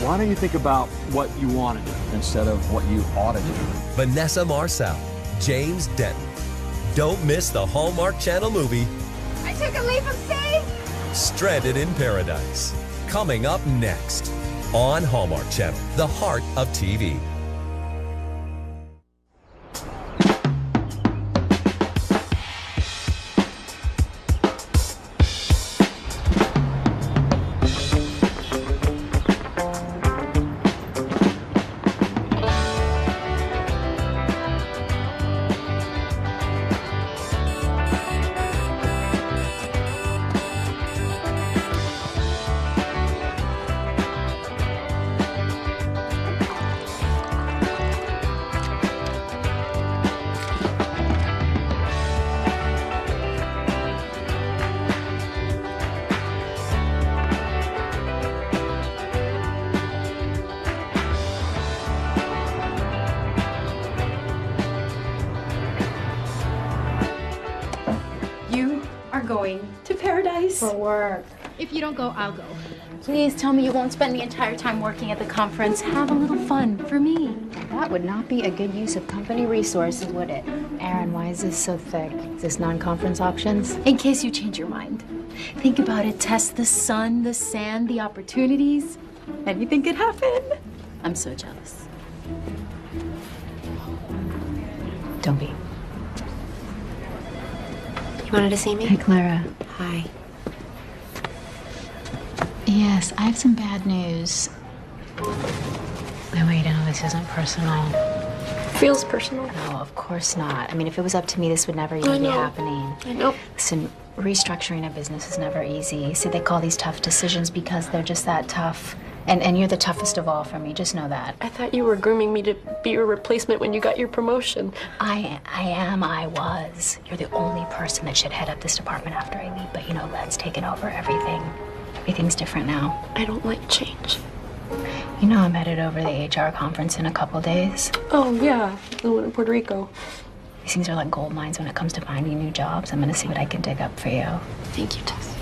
Why don't you think about what you want to do instead of what you ought to do? Vanessa Marcel, James Denton. Don't miss the Hallmark Channel movie, I took a leap of faith! Stranded in Paradise. Coming up next on Hallmark Channel, the heart of TV. Going to paradise. For work. If you don't go, I'll go. Please tell me you won't spend the entire time working at the conference. Have a little fun for me. That would not be a good use of company resources, would it? Aaron, why is this so thick? Is this non-conference options? In case you change your mind. Think about it. Test the sun, the sand, the opportunities. Anything could happen. I'm so jealous. Don't be. You wanted to see me? Hey, Clara. Hi. Yes, I have some bad news. I want you to know this isn't personal. Feels personal. No, of course not. I mean, if it was up to me, this would never even be happening. I know. Listen, restructuring a business is never easy. See, they call these tough decisions because they're just that tough. And you're the toughest of all for me, just know that. I thought you were grooming me to be your replacement when you got your promotion. I was. You're the only person that should head up this department after I leave, but you know, Led's taken over everything. Everything's different now. I don't like change. You know I'm headed over to the HR conference in a couple days. Oh, yeah, the one in Puerto Rico. These things are like gold mines when it comes to finding new jobs. I'm gonna see what I can dig up for you. Thank you, Tess.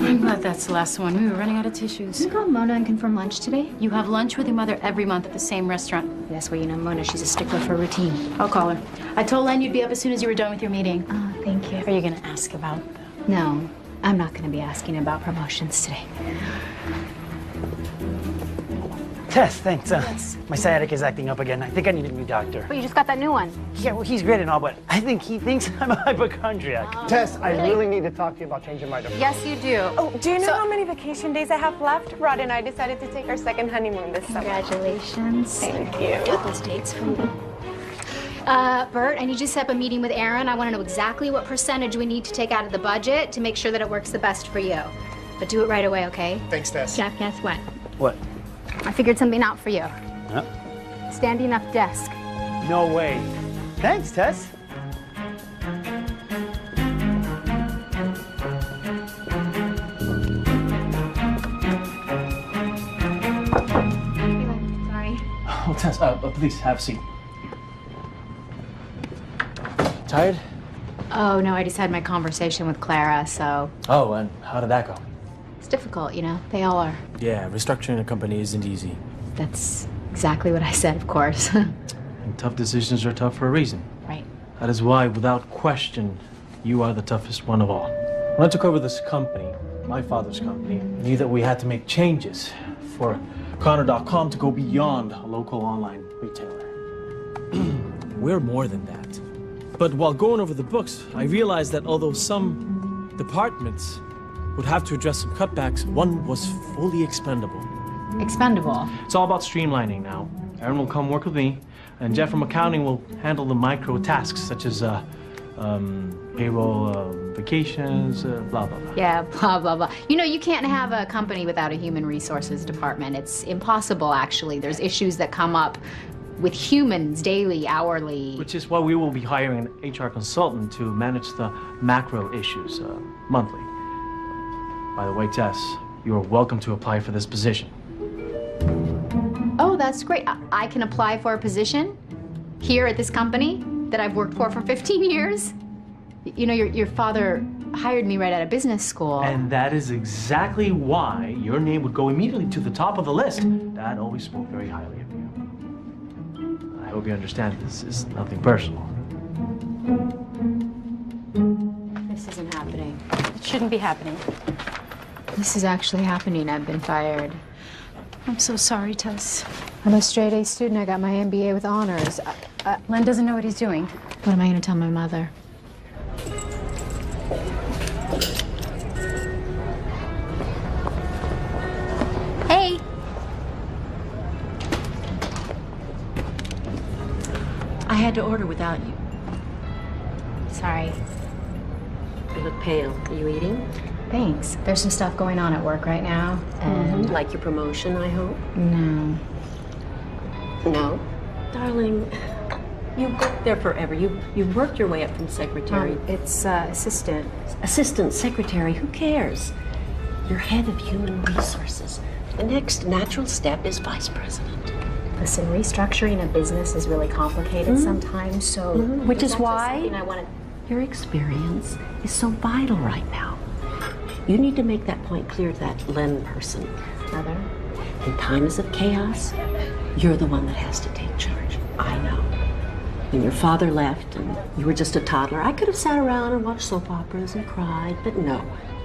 I'm glad that's the last one. We were running out of tissues. Can you call Mona and confirm lunch today? You have lunch with your mother every month at the same restaurant. Yes, well, you know Mona, she's a stickler for routine. I'll call her. I told Len you'd be up as soon as you were done with your meeting. Oh, thank you. Are you gonna ask about? No, I'm not gonna be asking about promotions today. Tess, thanks. My sciatic is acting up again. I think I need a new doctor. But you just got that new one. Yeah, well, he's great and all, but I think he thinks I'm a hypochondriac. Tess, I really need to talk to you about changing my divorce. Yes, you do. Oh, do you know how many vacation days I have left? Rod and I decided to take our second honeymoon this summer. Congratulations. Thank you. Got those dates for you. Bert, I need you to set up a meeting with Aaron. I want to know exactly what percentage we need to take out of the budget to make sure that it works the best for you. But do it right away, okay? Thanks, Tess. Jeff, guess what? What? I figured something out for you. Huh? Standing up desk. No way. Thanks, Tess. Sorry. Oh, Tess, please have a seat. Tired? Oh, no, I just had my conversation with Clara, so Oh, and how did that go? it's difficult, you know? They all are. Yeah, restructuring a company isn't easy. That's exactly what I said, of course. And tough decisions are tough for a reason. Right. That is why, without question, you are the toughest one of all. When I took over this company, my father's company, I knew that we had to make changes for Connor.com to go beyond a local online retailer. We're more than that. But while going over the books, I realized that although some departments would have to address some cutbacks, one was fully expendable. Expendable. It's all about streamlining now. Aaron will come work with me, and Jeff from accounting will handle the micro tasks such as payroll, vacations, blah, blah, blah. Yeah, blah, blah, blah. You know, you can't have a company without a human resources department. It's impossible, actually. There's issues that come up with humans daily, hourly. Which is why we will be hiring an HR consultant to manage the macro issues monthly. By the way, Tess, you are welcome to apply for this position. Oh, that's great. I can apply for a position? here at this company that I've worked for 15 years. You know, your father hired me right out of business school. And that is exactly why your name would go immediately to the top of the list. Dad always spoke very highly of you. I hope you understand this is nothing personal. This isn't happening. It shouldn't be happening. This is actually happening. I've been fired. I'm so sorry, Tess. I'm a straight-A student. I got my MBA with honors. Len doesn't know what he's doing. What am I going to tell my mother? Hey! I had to order without you. Sorry. You look pale. Are you eating? Thanks. There's some stuff going on at work right now, and... Like your promotion, I hope? No. No? Darling, you've worked there forever. You've worked your way up from secretary. It's assistant. Assistant secretary, who cares? You're head of human resources. The next natural step is vice president. Listen, restructuring a business is really complicated sometimes, so... Which is why something I want your experience is so vital right now. You need to make that point clear to that Len person. Mother? In times of chaos, you're the one that has to take charge. I know. When your father left and you were just a toddler, I could have sat around and watched soap operas and cried, but no.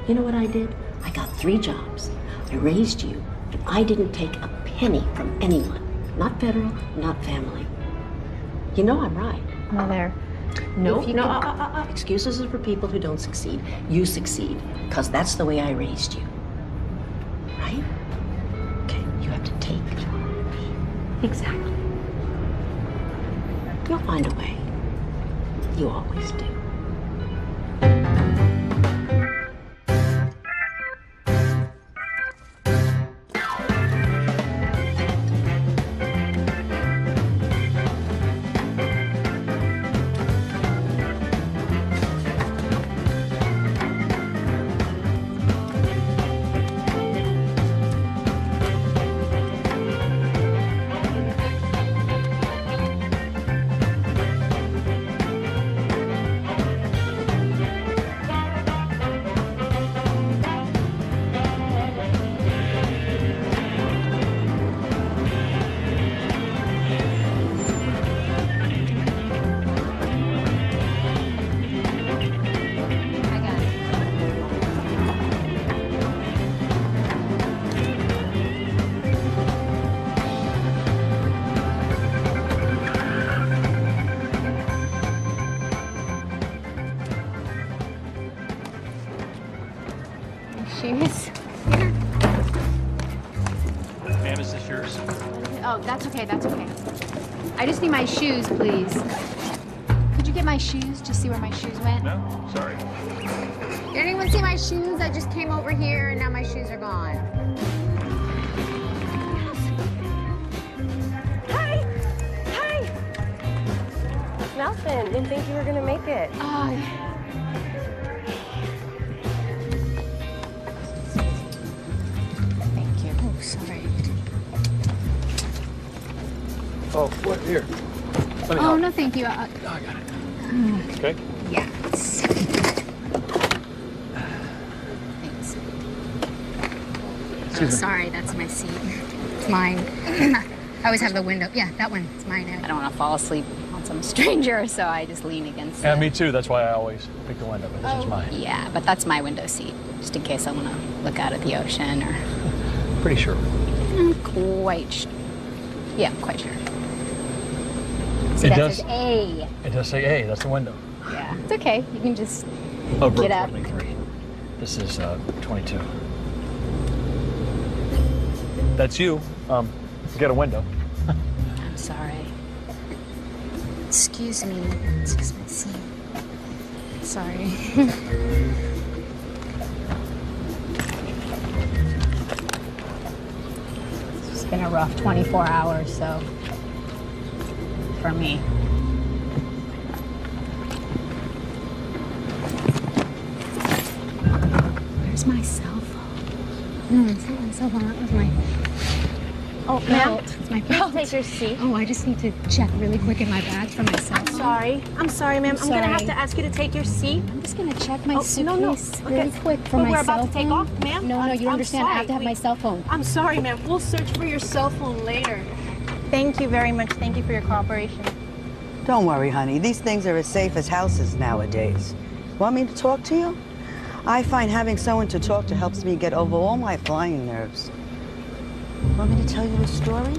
You know what I did? I got 3 jobs. I raised you, and I didn't take a penny from anyone. Not federal, not family. You know I'm right. Mother. No, excuses are for people who don't succeed. You succeed, because that's the way I raised you. Right? Okay, you have to take charge. Exactly. You'll find a way. You always do. Shoes? Ma'am, is this yours? Oh, that's okay, that's okay. I just need my shoes, please. Could you get my shoes? Just see where my shoes went? No, sorry. Did anyone see my shoes? I just came over here and now my shoes are gone. Hi! Hi! Nothing. Didn't think you were gonna make it. Thank you. Oh, sorry. Oh, what? Here. Let me Oh, help. no, thank you. I got it. Okay. Yes. Thanks. Excuse me. Sorry, that's my seat. It's mine. I always have the window. Yeah, that one. It's mine. I don't want to fall asleep on some stranger, so I just lean against Yeah, it. me too. That's why I always pick the window, but this is mine. Yeah, but that's my window seat, just in case I want to look out at the ocean or... Pretty sure. I'm quite sure. Yeah, I'm quite sure. See, It that does. says A. It does say A. That's the window. Yeah, it's okay. You can just Oh, get up. 43. This is 22. That's you. Get a window. I'm sorry. Excuse me. It's just my seat. Sorry. It's been a rough 24 hours, so for me. Where's my cell phone? No, it's not my cell phone. That was my... Oh, ma'am. It's my belt. Take your seat. Oh, I just need to check really quick in my bags for myself. I'm sorry, ma'am. I'm gonna have to ask you to take your seat. I'm just gonna check my suitcase no. really quick for my We're cell about to take phone. off, ma'am. No, you don't understand. I have to have my cell phone. I'm sorry, ma'am. We'll search for your cell phone later. Thank you very much. Thank you for your cooperation. Don't worry, honey. These things are as safe as houses nowadays. Want me to talk to you? I find having someone to talk to helps me get over all my flying nerves. Want me to tell you a story?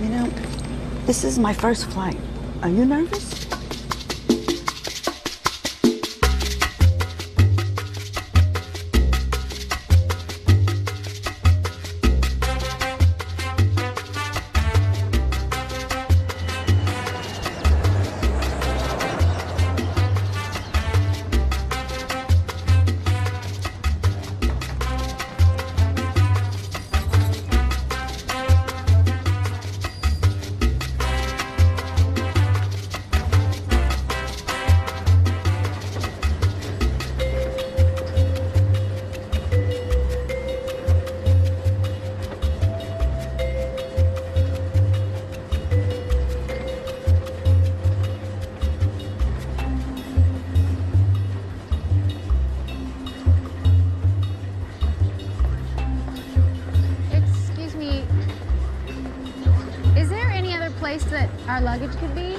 You know, this is my first flight. Are you nervous? Excuse me. Is there any other place that our luggage could be?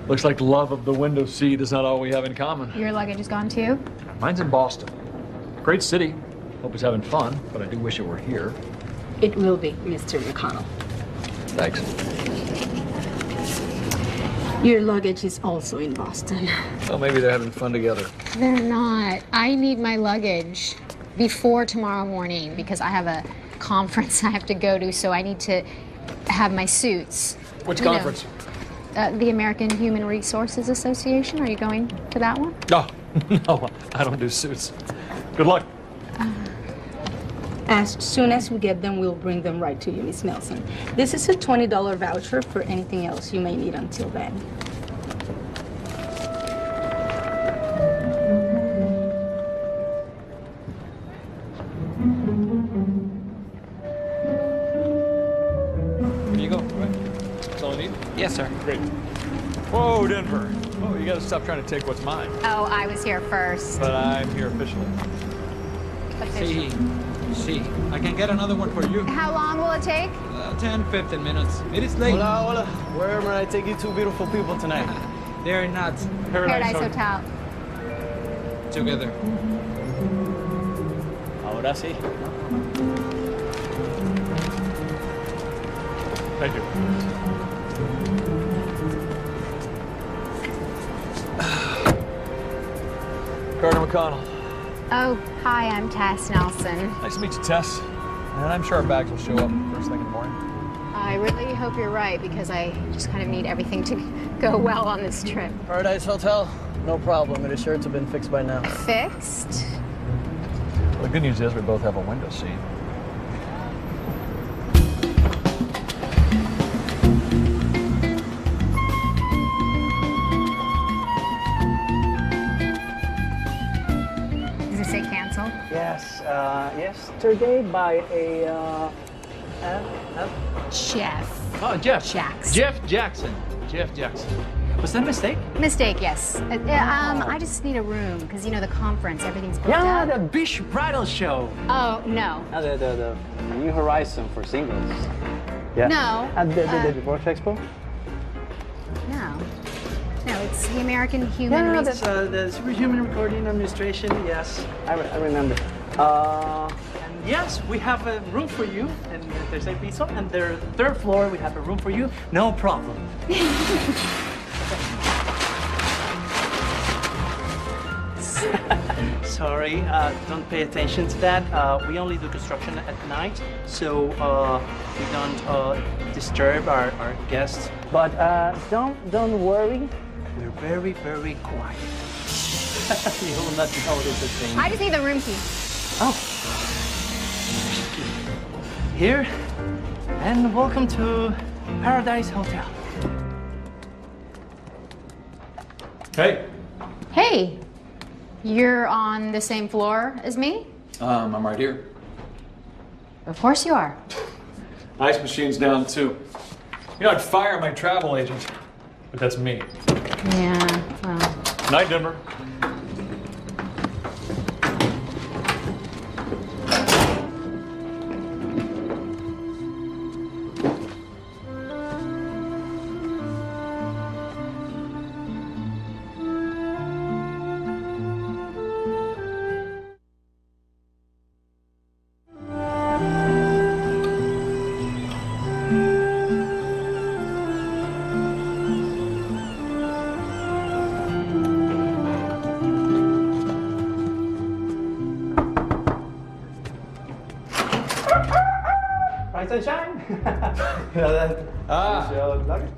Looks like love of the window seat is not all we have in common. Your luggage is gone too? Mine's in Boston. Great city. Hope it's having fun, but I do wish it were here. It will be, Mr. McConnell. Thanks. Your luggage is also in Boston. Well, maybe they're having fun together. They're not. I need my luggage before tomorrow morning because I have a conference I have to go to, so I need to have my suits. Which conference? The American Human Resources Association. Are you going to that one? No, no, I don't do suits. Good luck. As soon as we get them, we'll bring them right to you, Miss Nelson. This is a $20 voucher for anything else you may need until then. Here you go. Right. That's all I need? Yes, sir. Great. Whoa, Denver. Whoa, you gotta stop trying to take what's mine. Oh, I was here first. But I'm here officially. See, I can get another one for you. How long will it take? 10, 15 minutes. It is late. Hola, hola. Where may I take you two beautiful people tonight? They're not Paradise Hotel. together. Ahora sí. Thank you. Carter McConnell. Oh, hi, I'm Tess Nelson. Nice to meet you, Tess. And I'm sure our bags will show up first thing in the morning. I really hope you're right because I just kind of need everything to go well on this trip. Paradise Hotel? No problem. It is sure to have been fixed by now. Fixed? Well, the good news is we both have a window seat. Does it say cancel? Yes, yesterday by a, Jeff. Oh, Jeff. Jackson. Jeff Jackson. Jeff Jackson. Was that a mistake? Mistake, yes. I just need a room because, you know, the conference, everything's booked yeah, up. the Beach Bridal Show. Oh, no. The New Horizon for singles. Yeah. No. At the Work Expo? No. No, it's the American Human Yeah, Resources. that's the Superhuman Recording Administration, yes. I remember. And yes, we have a room for you in the tercer piso, and the third floor we have a room for you, no problem. Sorry, don't pay attention to that. We only do construction at night, so we don't disturb our guests. But don't worry, we're very, very quiet. You will not notice a thing. I just need the room key. Oh. Here, and welcome to Paradise Hotel. Hey. Hey, You're on the same floor as me? I'm right here. Of course you are. Ice machine's down too. You know, I'd fire my travel agent, but that's me. Yeah, well. Night, Denver. Rise and shine. Your luggage.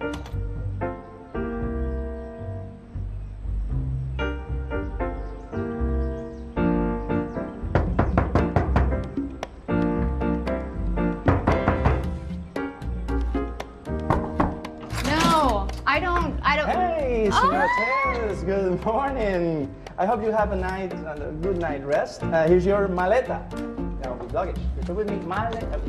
No, I don't. Hey, senores, good morning. I hope you have a good night rest. Here's your maleta. Now, with luggage. Repeat with me, maleta.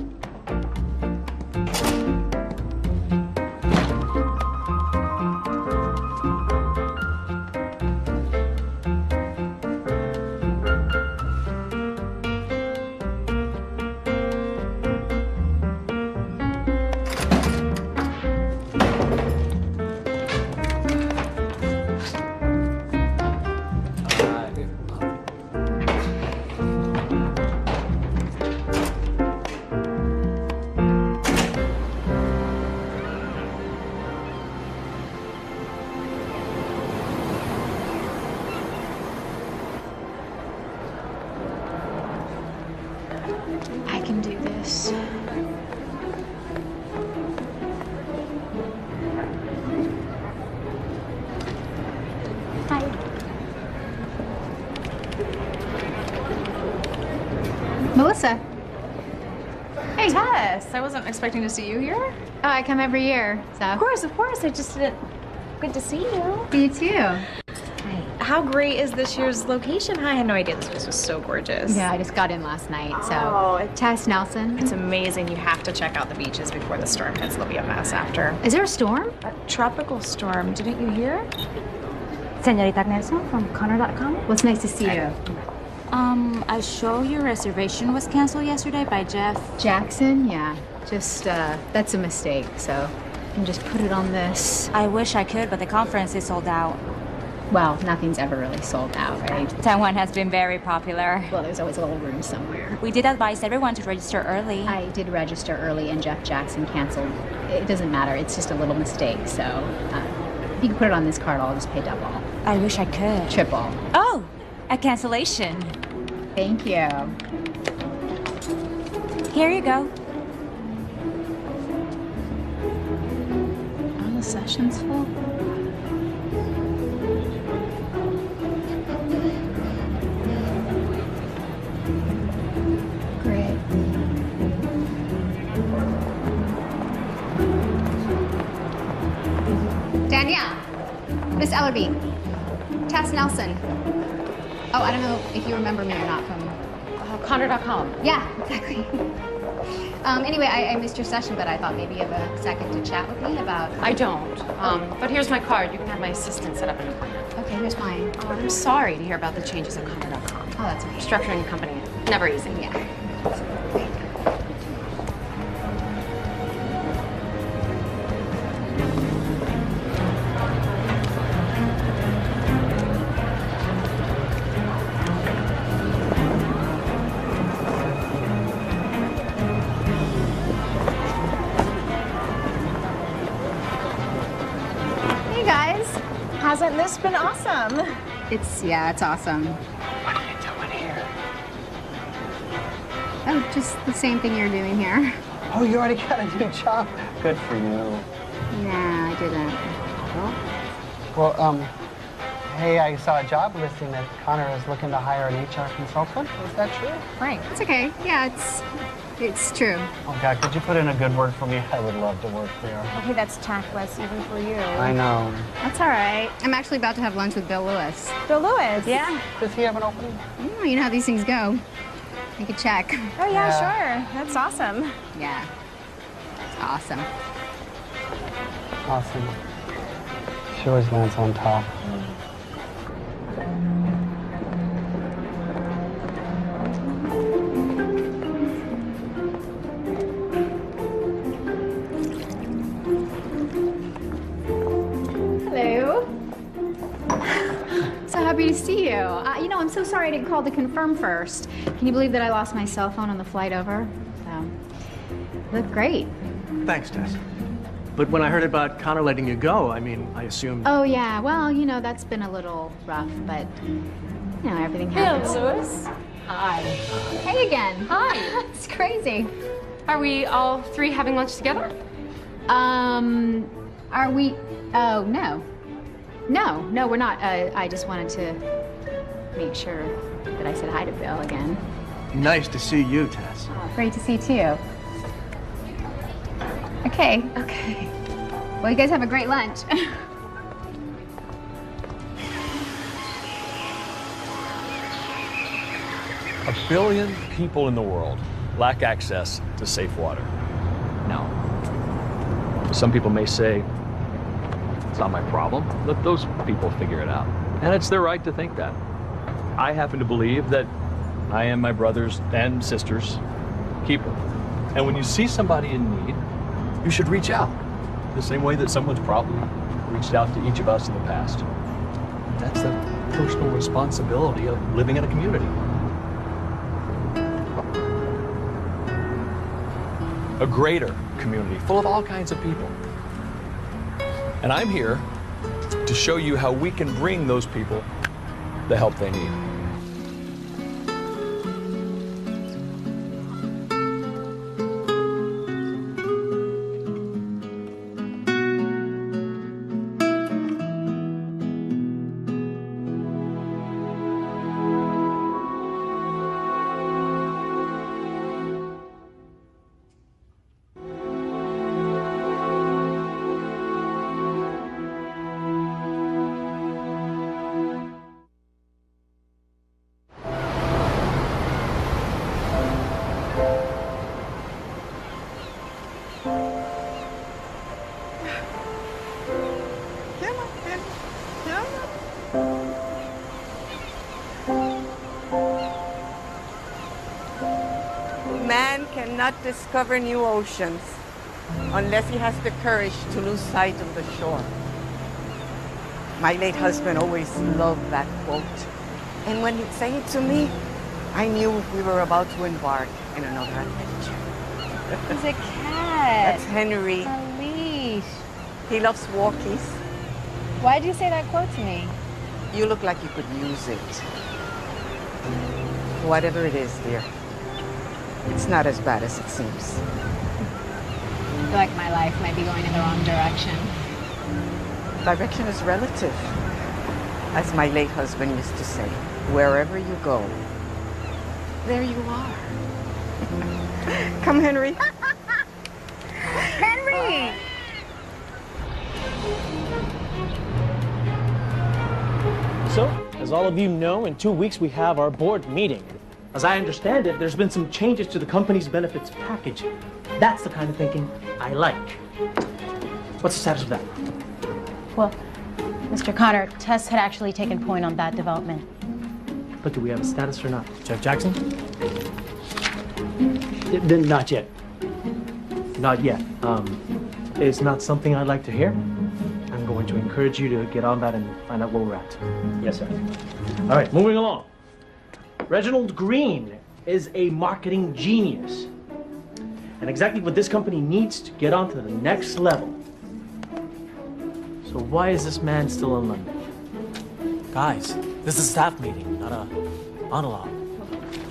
I can do this. Hi. Melissa. Hey, Tess. I wasn't expecting to see you here. Oh, I come every year, so. Of course. I just didn't. Good to see you. You too. How great is this year's location? I had no idea this place was so gorgeous. Yeah, I just got in last night, so. Oh, Tess Nelson. It's amazing. You have to check out the beaches before the storm hits. There'll be a mess after. Is there a storm? A tropical storm. Didn't you hear? Señorita Nelson from Connor.com. Well, it's nice to see you. I show your reservation was canceled yesterday by Jeff Jackson? Yeah, just, that's a mistake, so you can just put it on this. I wish I could, but the conference is sold out. Well, nothing's ever really sold out, right? Taiwan has been very popular. Well, there's always a little room somewhere. We did advise everyone to register early. I did register early and Jeff Jackson canceled. It doesn't matter, it's just a little mistake, so if you can put it on this card, I'll just pay double. I wish I could. Triple. Oh, a cancellation. Thank you. Here you go. All the sessions full? Great. Danielle, Miss Ellerby, Tess Nelson. Oh, I don't know if you remember me or not from Connor.com. Yeah, exactly. Anyway, I missed your session, but I thought maybe you have a second to chat with me about... I don't. But here's my card. You can have my assistant set up an appointment. Okay, here's mine. Oh, I'm sorry to hear about the changes at Connor.com. Oh, that's okay. Structuring a company, never easy. Yeah. Hasn't this been awesome? It's awesome. What are you doing here? Oh, just the same thing you're doing here. Oh, you already got a new job? Good for you. Nah, I didn't. Well, hey, I saw a job listing that Connor is looking to hire an HR consultant. Is that true? Right. It's okay. Yeah, It's true. Oh, God, could you put in a good word for me? I would love to work there. Okay, that's tactless, even for you. I know. That's all right. I'm actually about to have lunch with Bill Lewis. Bill Lewis? Yeah. Does he have an opening? Oh, you know how these things go. Make a check. Oh, yeah, sure. That's awesome. Yeah. That's awesome. Awesome. She always lands on top. Hello. So happy to see you. You know, I'm so sorry I didn't call to confirm first. Can you believe that I lost my cell phone on the flight over? So, look great. Thanks, Tess. But when I heard about Connor letting you go, I mean, I assumed... Oh, yeah. Well, you know, that's been a little rough, but, you know, everything happens. Bill Lewis. Hi. Hey again. Hi. It's crazy. Are we all three having lunch together? Are we? Oh, no. No, we're not. I just wanted to make sure that I said hi to Bill again. Nice to see you, Tess. Oh, great to see you, too. Okay. Well, you guys have a great lunch. A billion people in the world lack access to safe water. Now, some people may say, it's not my problem. Let those people figure it out. And it's their right to think that. I happen to believe that I am my brother's and sister's keeper. And when you see somebody in need, you should reach out. The same way that someone's probably reached out to each of us in the past. That's the personal responsibility of living in a community. A greater community full of all kinds of people. And I'm here to show you how we can bring those people the help they need. Man cannot discover new oceans unless he has the courage to lose sight of the shore. My late husband always loved that quote. And when he'd say it to me, I knew we were about to embark in another adventure. He's a cat. That's Henry. A leash. He loves walkies. Why did you say that quote to me? You look like you could use it. Whatever it is, dear, it's not as bad as it seems. I feel like my life might be going in the wrong direction. Direction is relative. As my late husband used to say, wherever you go, there you are. Come, Henry. Henry! So, as all of you know, in 2 weeks we have our board meeting. As I understand it, there's been some changes to the company's benefits package. That's the kind of thinking I like. What's the status of that? Well, Mr. Connor, Tess had actually taken point on that development. But do we have a status or not? Jeff Jackson? Not yet. Not yet. It's not something I'd like to hear. I'm going to encourage you to get on that and find out where we're at. Yes, sir. All right, moving along. Reginald Green is a marketing genius. And exactly what this company needs to get on to the next level. So why is this man still in London? Guys, this is a staff meeting, not a monologue.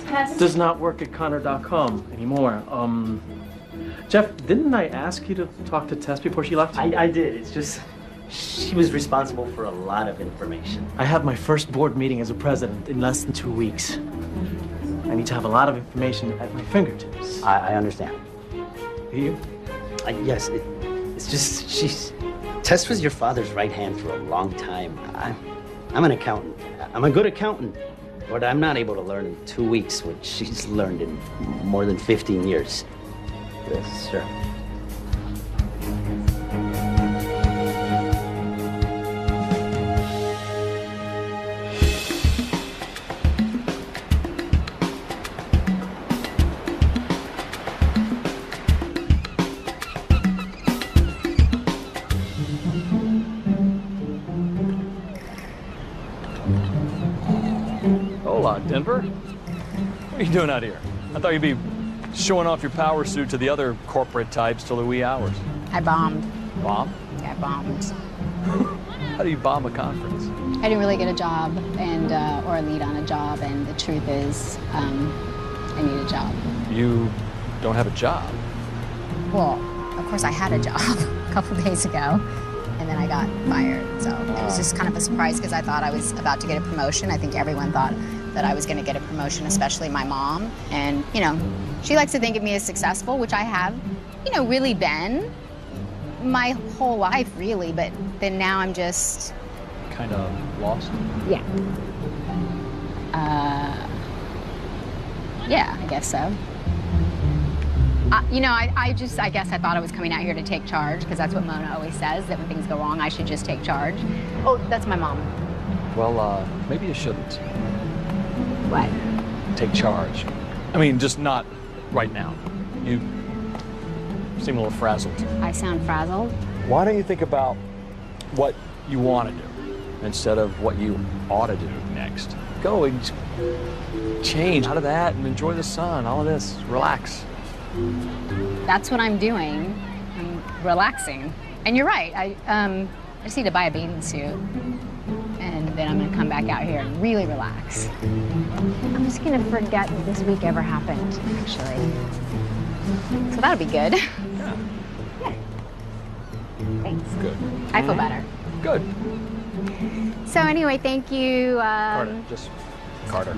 Tess does not work at Connor.com anymore. Jeff, didn't I ask you to talk to Tess before she left? I did. It's just, she was responsible for a lot of information. I have my first board meeting as a president in less than 2 weeks. I need to have a lot of information at my fingertips. I understand. Do you? Yes, it's just Tess was your father's right hand for a long time. I'm an accountant. I'm a good accountant, but I'm not able to learn in 2 weeks what she's learned in more than 15 years. Yes, sir. Hola, Denver. What are you doing out here? I thought you'd be showing off your power suit to the other corporate types till the wee hours. I bombed. Bomb? Yeah, I bombed. How do you bomb a conference? I didn't really get a job and or a lead on a job, and the truth is, I need a job. You don't have a job. Well, of course I had a job a couple days ago, and then I got fired. So it was just kind of a surprise because I thought I was about to get a promotion. I think everyone thought that I was going to get a promotion, especially my mom. And, you know, she likes to think of me as successful, which I have, you know, really been my whole life, really. But then now I'm just... Kind of lost? Yeah. Yeah, I guess so. You know, I guess I thought I was coming out here to take charge, because that's what Mona always says, that when things go wrong, I should just take charge. Oh, that's my mom. Well, maybe you shouldn't. What? Take charge. I mean, just not right now. You seem a little frazzled. I sound frazzled? Why don't you think about what you want to do instead of what you ought to do next? Go and change out of that and enjoy the sun, all of this. Relax. That's what I'm doing. I'm relaxing. And you're right. I just need to buy a bathing suit. And then I'm gonna come back out here and really relax. I'm just gonna forget that this week ever happened, actually. So that'll be good. Yeah. Yeah. Thanks. Good. I feel better. Good. So anyway, thank you. Carter, just Carter.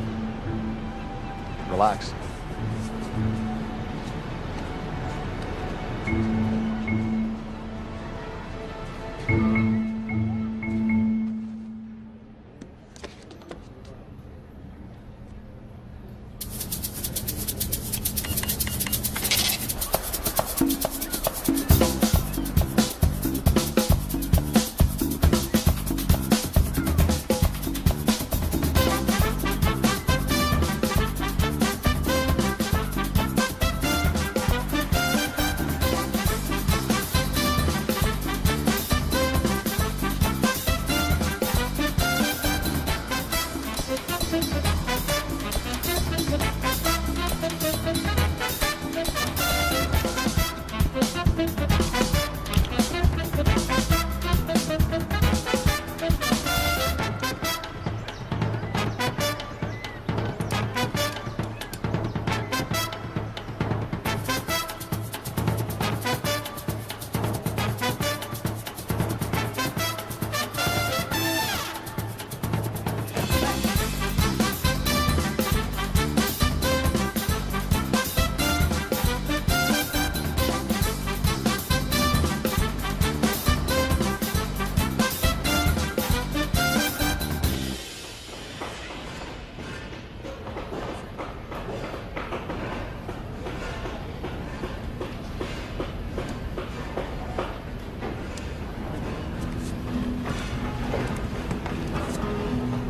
Relax.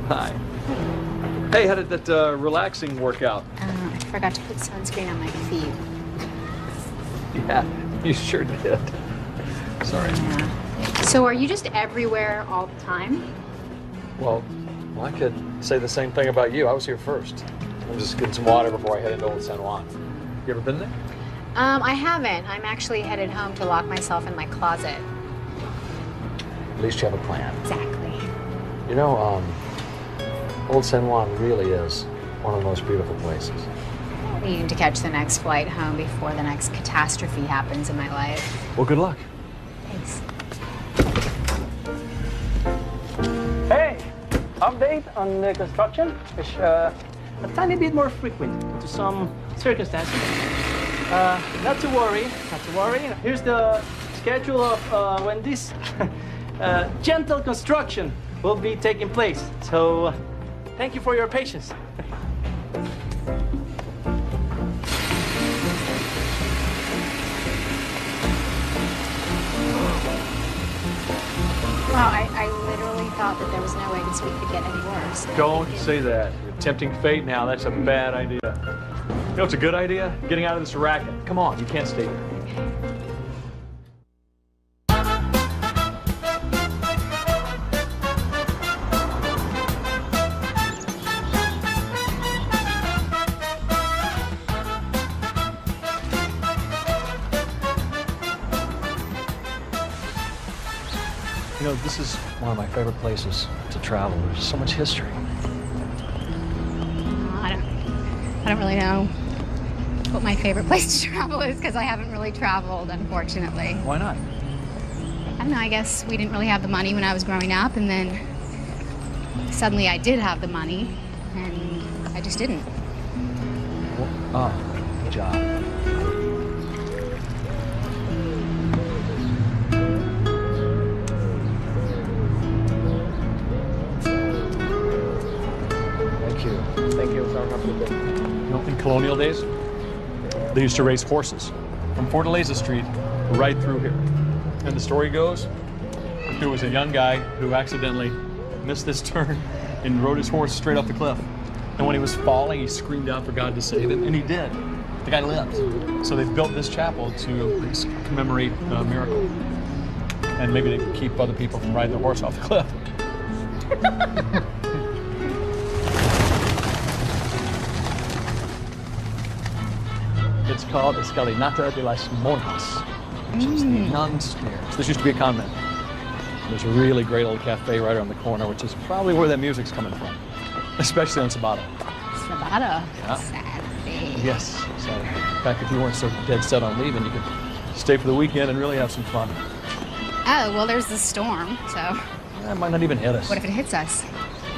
Hi. Hey, how did that relaxing work out? I forgot to put sunscreen on my feet. Yeah, you sure did. Sorry. Yeah. So are you just everywhere all the time? Well, I could say the same thing about you. I was here first. I'm just getting some water before I head into Old San Juan. You ever been there? I haven't. I'm actually headed home to lock myself in my closet. At least you have a plan. Exactly. You know, Old San Juan really is one of the most beautiful places. Needing to catch the next flight home before the next catastrophe happens in my life. Well, good luck. Thanks. Hey, update on the construction. a tiny bit more frequent to some circumstances. Not to worry, not to worry. Here's the schedule of when this gentle construction will be taking place. So, thank you for your patience. Wow, I literally thought that there was no way this week could get any worse. Don't say that. You're tempting fate now. That's a bad idea. You know what's a good idea? Getting out of this racket. Come on, you can't stay here. You know, this is one of my favorite places to travel. There's so much history. I don't really know what my favorite place to travel is because I haven't really traveled, unfortunately. Why not? I don't know, I guess we didn't really have the money when I was growing up, and then suddenly I did have the money, and I just didn't. Well, good job. Thank you. Sorry, have a good day. You know, in colonial days, they used to race horses from Fortaleza Street right through here. And the story goes, there was a young guy who accidentally missed this turn and rode his horse straight off the cliff. And when he was falling, he screamed out for God to save him, and he did. The guy lived. So they've built this chapel to commemorate the miracle. And maybe to keep other people from riding the horse off the cliff. It's called Escalinata de las Monjas, which is the nun stairs. This used to be a convent. There's a really great old cafe right around the corner, which is probably where that music's coming from, especially on Sabado. Sabado? Yeah. Saturday. Yes, Saturday. In fact, if you weren't so dead set on leaving, you could stay for the weekend and really have some fun. Oh, well, there's the storm, so. It might not even hit us. What if it hits us?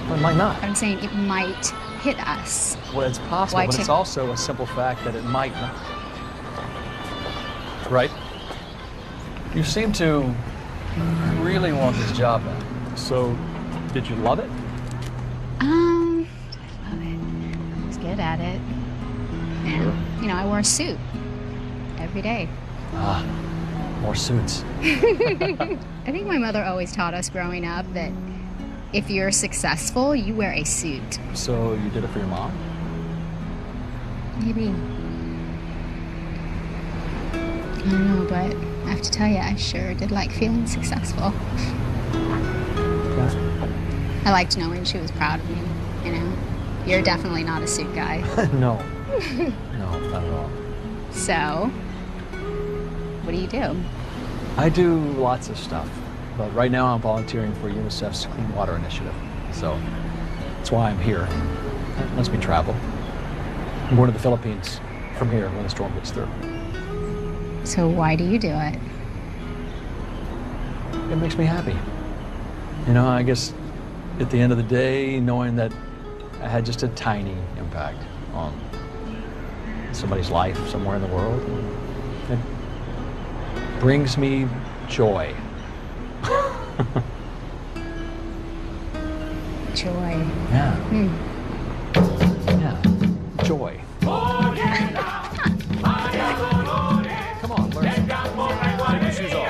Well, it might not. I'm saying it might hit us. Well, it's possible, but it's also a simple fact that it might not. Right? You seem to really want this job back. So, did you love it? I love it. I was good at it. And, you know, I wore a suit every day. Ah, more suits. I think my mother always taught us growing up that if you're successful, you wear a suit. So you did it for your mom? Maybe. I don't know, but I have to tell you, I sure did like feeling successful. Yeah. I liked knowing she was proud of me, you know. You're definitely not a suit guy. No. No, not at all. So, what do you do? I do lots of stuff. But right now I'm volunteering for UNICEF's Clean Water Initiative. So that's why I'm here. That lets me travel. I'm going to the Philippines from here when the storm gets through. So why do you do it? It makes me happy. You know, I guess at the end of the day, knowing that I had just a tiny impact on somebody's life somewhere in the world, it brings me joy. Joy. Yeah. Yeah. Joy. Come on, learn. Take your shoes off.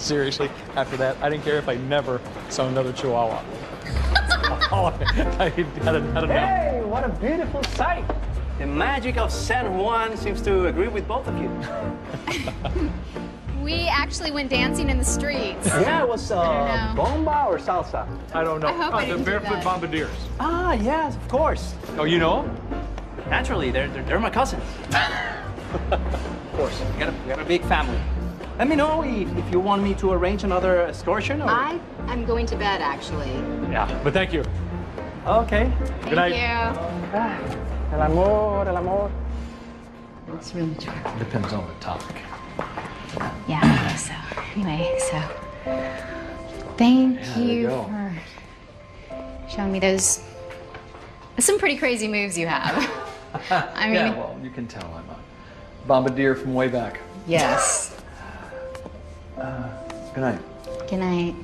Seriously, after that, I didn't care if I never saw another Chihuahua. I had enough. Hey, what a beautiful sight. The magic of San Juan seems to agree with both of you. We actually went dancing in the streets. Yeah, it was I don't know. bomba or salsa? I don't know. I hope I The didn't do barefoot that. bombardiers. Ah, yes, of course. Oh, you know them? Naturally, they're my cousins. Of course, we got a big family. Let me know if you want me to arrange another excursion. Or... I'm going to bed, actually. Yeah, but thank you. Okay. Good night. Thank you. El amor, el amor. It's really true. Depends on the topic. Yeah, I guess so. Anyway, so thank Yeah, there you you go. for showing me those some pretty crazy moves you have. I mean, Yeah, well, you can tell I'm a bombardier from way back. yes. Good night. Good night.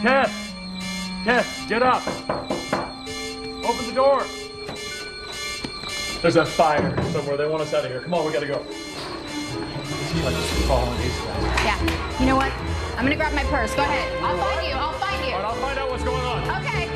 Tess! Tess, get up! Open the door! There's a fire somewhere. They want us out of here. Come on, we gotta go. Yeah. You know what? I'm gonna grab my purse. Go ahead. I'll find you. I'll find you. All right, I'll find out what's going on. Okay.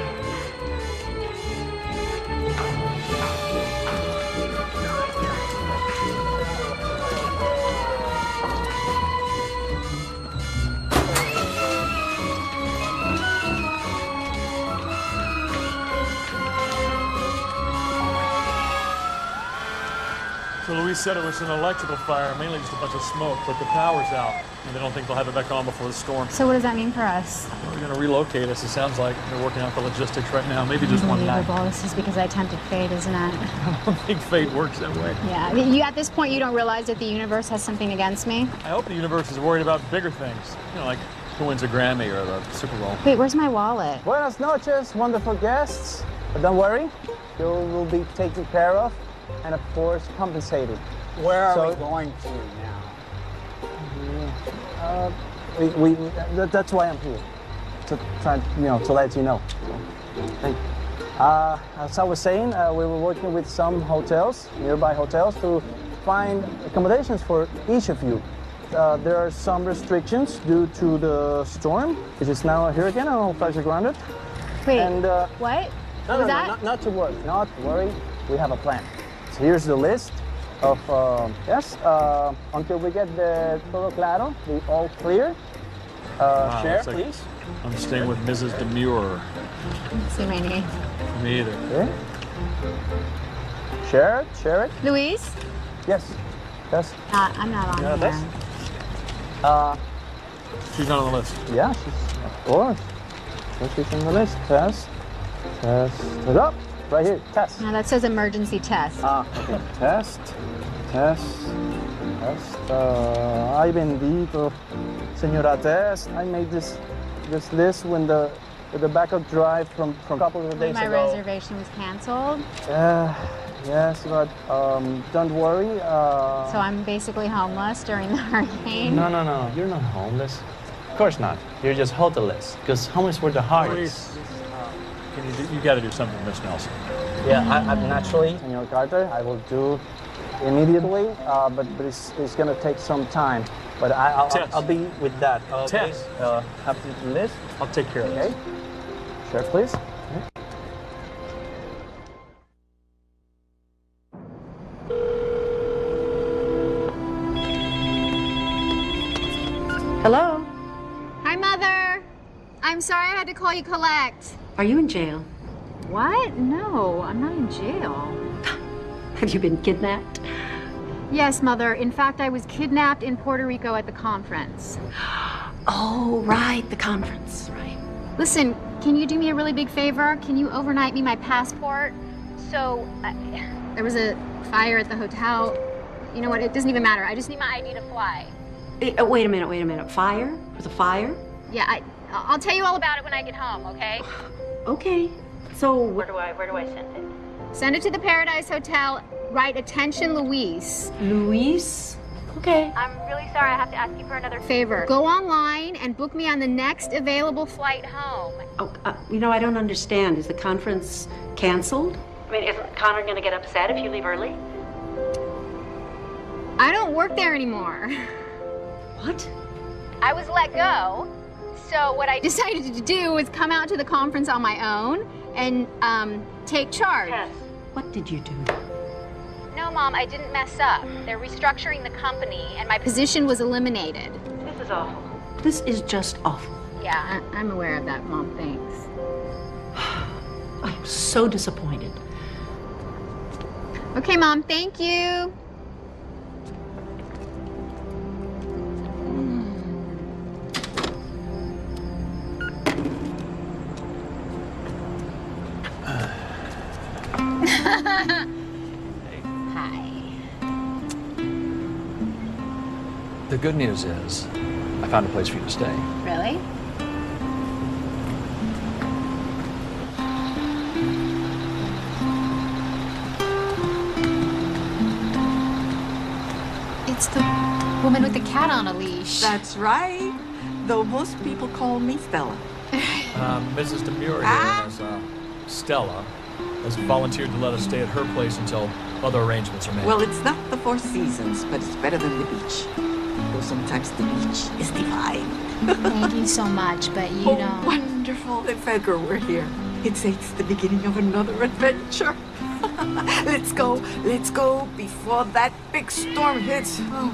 So Luis said it was an electrical fire, mainly just a bunch of smoke, but the power's out, and they don't think they'll have it back on before the storm. So what does that mean for us? They're going to relocate us, it sounds like. They're working out the logistics right now, maybe just one night. Unbelievable. This is because I tempted fate, isn't it? I don't think fate works that way. Yeah. You at this point you don't realize that the universe has something against me? I hope the universe is worried about bigger things, you know, like who wins a Grammy or the Super Bowl. Wait, where's my wallet? Buenas noches, wonderful guests. But don't worry, you will be taken care of and, of course, compensated. Where are So- we going to now? That's why I'm here, to try, to let you know. Thank you. As I was saying, we were working with some hotels, nearby hotels, to find accommodations for each of you. There are some restrictions due to the storm, which is now a hurricane, and all flights are grounded. Wait, and, what? No, that? not to worry, not to worry. We have a plan. So here's the list of, until we get the todo claro, the all clear. Wow, Share, looks like please. I'm staying with Mrs. Demure. Say my name. Me either. Okay. Share it. Luis? Yes. Yes. I'm not on Yeah, here. that's- She's not on the list. Yeah, of course. So she's on the list. Test it up. Right here, test. No, that says emergency test. Okay. Test. Ay, bendito. Señora Tess, I made this list with the backup drive from a couple of days My ago. reservation was canceled, Yes, but don't worry. Uh-huh. so I'm basically homeless during the hurricane. No. You're not homeless. Of course not. You're just hoteless. Because homeless were the hardest. You got to do something, Miss Nelson. Yeah, I'm naturally, Senor Carter, I will do immediately, but it's going to take some time. But I'll be with that. Tess. Have the list. I'll take care of Okay. this. Sure, please. Hello? Hi, Mother. I'm sorry I had to call you collect. Are you in jail? What? No, I'm not in jail. Have you been kidnapped? Yes, Mother. In fact, I was kidnapped in Puerto Rico at the conference. Oh, right, the conference, right. Listen, can you do me a really big favor? Can you overnight me my passport? So, there was a fire at the hotel. You know what? It doesn't even matter. I just need my ID to fly. Wait a minute. Fire? There was a fire? Yeah, I'll tell you all about it when I get home, okay? Okay. So Where do I send it? Send it to the Paradise Hotel. Write attention, Luis. Luis? Okay. I'm really sorry. I have to ask you for another favor. Go online and book me on the next available flight home. Oh, I don't understand. Is the conference canceled? I mean, isn't Connor going to get upset if you leave early? I don't work there anymore. What? I was let go. So what I decided to do was come out to the conference on my own and take charge. Tess, what did you do? No, Mom, I didn't mess up. They're restructuring the company and my position was eliminated. This is awful. This is just awful. Yeah, I'm aware of that, Mom. Thanks. I'm so disappointed. Okay, Mom, thank you. Hi. The good news is, I found a place for you to stay. Really? It's the woman with the cat on a leash. That's right. Though most people call me Stella. Mrs. Demure here, as Stella, has volunteered to let us stay at her place until other arrangements are made. Well, it's not the Four Seasons, but it's better than the beach. Though sometimes the beach is divine. Thank you so much, but you Oh, don't. wonderful that Edgar we're here. It's the beginning of another adventure. Let's go before that big storm hits. Oh,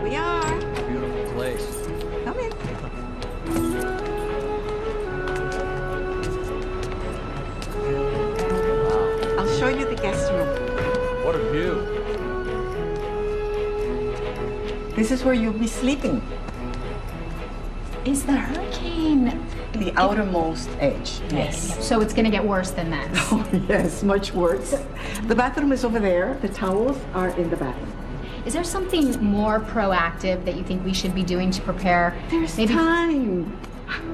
we are. Beautiful place. Come in. I'll show you the guest room. What a view. This is where you'll be sleeping. Is the hurricane The outermost edge, yes. So it's gonna get worse than that. Oh, yes, much worse. The bathroom is over there. The towels are in the bathroom. Is there something more proactive that you think we should be doing to prepare? There's time.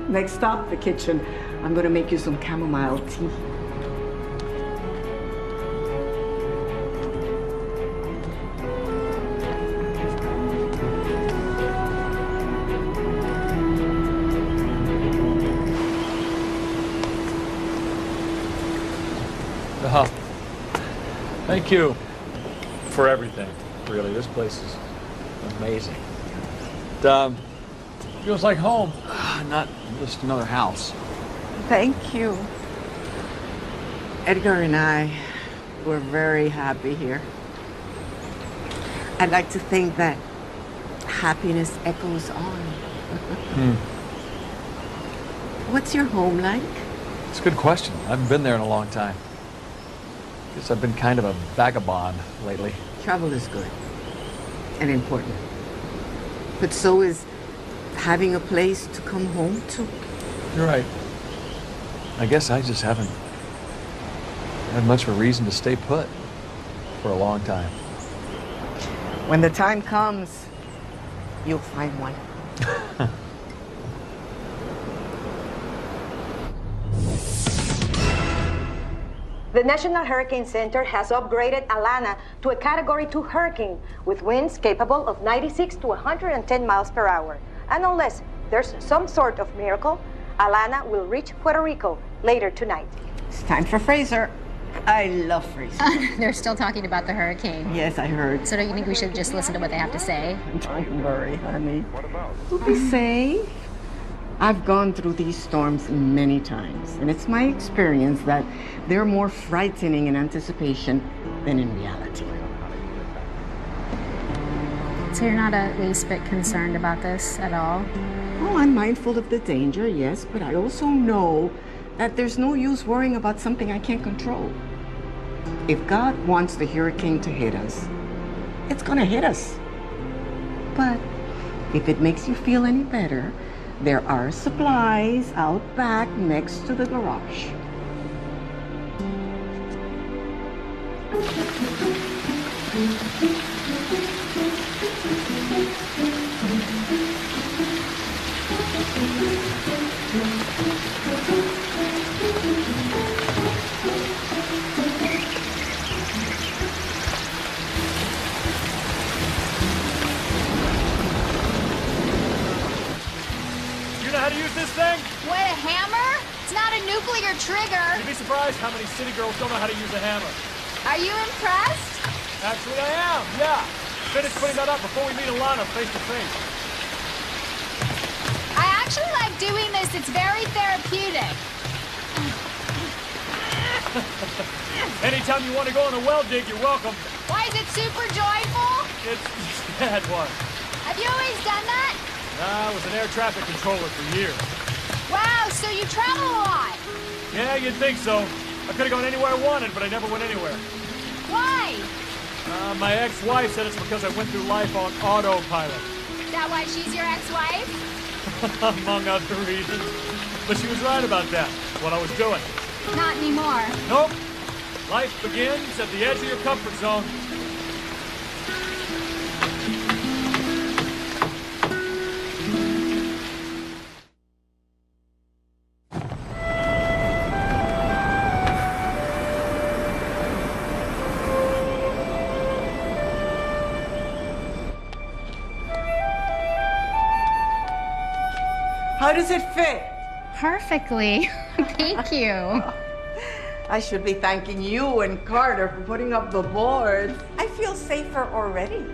Next stop, the kitchen. I'm gonna make you some chamomile tea. Thank you for everything. Really, this place is amazing. It feels like home, not just another house. Thank you. Edgar and I were very happy here. I'd like to think that happiness echoes on. What's your home like? It's a good question. I haven't been there in a long time. Guess I've been kind of a vagabond lately. Travel is good and important. But so is having a place to come home to. You're right. I guess I just haven't had much of a reason to stay put for a long time. When the time comes, you'll find one. The National Hurricane Center has upgraded Alana to a Category 2 hurricane with winds capable of 96 to 110 miles per hour. And unless there's some sort of miracle, Alana will reach Puerto Rico later tonight. It's time for Fraser. I love freezing. They're still talking about the hurricane. Yes, I heard. So don't you think we should just listen to what they have to say? Don't worry, honey. We'll be safe. I've gone through these storms many times, and it's my experience that they're more frightening in anticipation than in reality. So you're not at least a bit concerned about this at all? Oh, I'm mindful of the danger, yes, but I also know that there's no use worrying about something I can't control. If God wants the hurricane to hit us, it's gonna hit us. But if it makes you feel any better, there are supplies out back next to the garage. You know how to use this thing? What, a hammer? It's not a nuclear trigger. You'd be surprised how many city girls don't know how to use a hammer. Are you impressed? Actually, I am, yeah. Finish putting that up before we meet Alana face to face. I actually like doing this. It's very therapeutic. Anytime you want to go on a well dig, you're welcome. Why is it super joyful? It's that one. Have you always done that? I was an air traffic controller for years. Wow, so you travel a lot. Yeah, you'd think so. I could have gone anywhere I wanted, but I never went anywhere. Why? My ex-wife said it's because I went through life on autopilot. Is that why she's your ex-wife? Among other reasons. But she was right about that, what I was doing. Not anymore. Nope. Life begins at the edge of your comfort zone. How does it fit? Perfectly. Thank you. I should be thanking you and Carter for putting up the boards. I feel safer already.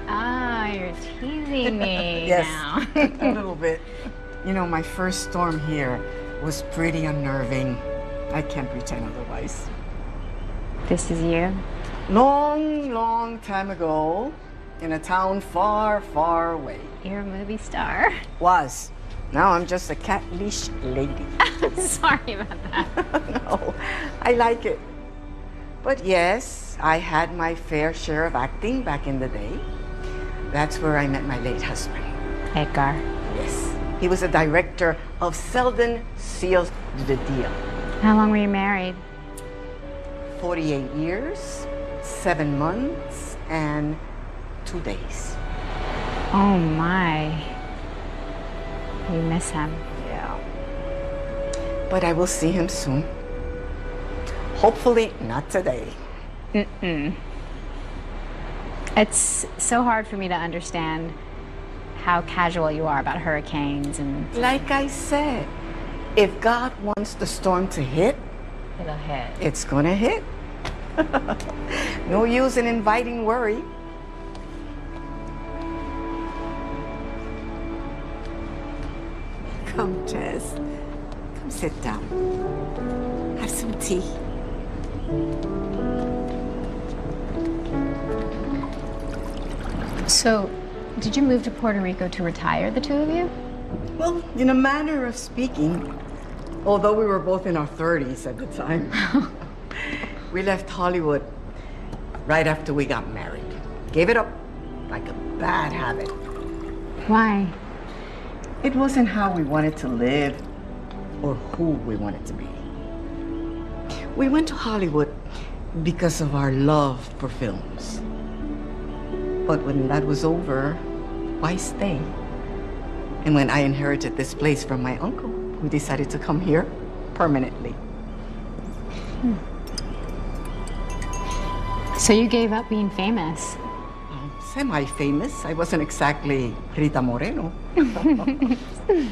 Ah, you're teasing me Yes, now. a little bit. You know, my first storm here was pretty unnerving. I can't pretend otherwise. This is you? Long, long time ago, in a town far, far away. You're a movie star. Was. Now I'm just a cat leash lady. Sorry about that. No, I like it. But yes, I had my fair share of acting back in the day. That's where I met my late husband. Edgar. Yes. He was a director of Selden Seals the Deal. How long were you married? 48 years, 7 months, and 2 days. Oh my. You miss him. Yeah. But I will see him soon. Hopefully not today. Mm-mm. It's so hard for me to understand how casual you are about hurricanes and... Like I said, if God wants the storm to hit, it'll hit. It's gonna hit. No use in inviting worry. Come, Jess. Come sit down. Have some tea. So, did you move to Puerto Rico to retire, the two of you? Well, in a manner of speaking, although we were both in our 30s at the time. We left Hollywood right after we got married. Gave it up like a bad habit. Why? It wasn't how we wanted to live or who we wanted to be. We went to Hollywood because of our love for films. But when that was over, why stay? And when I inherited this place from my uncle, we decided to come here permanently. So you gave up being famous? Semi-famous. I wasn't exactly Rita Moreno.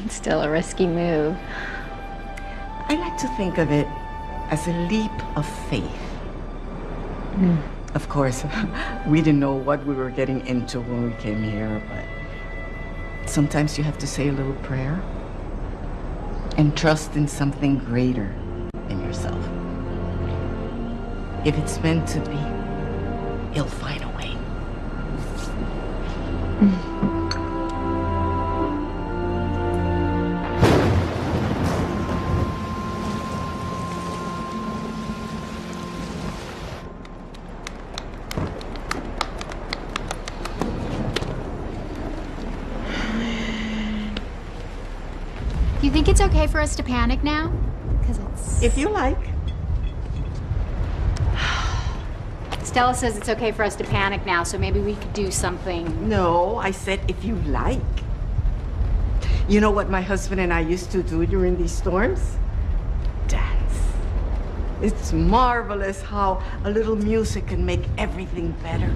Still a risky move. I like to think of it as a leap of faith. Of course, we didn't know what we were getting into when we came here, but sometimes you have to say a little prayer and trust in something greater than yourself. If it's meant to be, you'll find a way. Do you think it's okay for us to panic now? Because it's... If you like. Stella says it's okay for us to panic now, so maybe we could do something. No, I said if you like. You know what my husband and I used to do during these storms? Dance. It's marvelous how a little music can make everything better.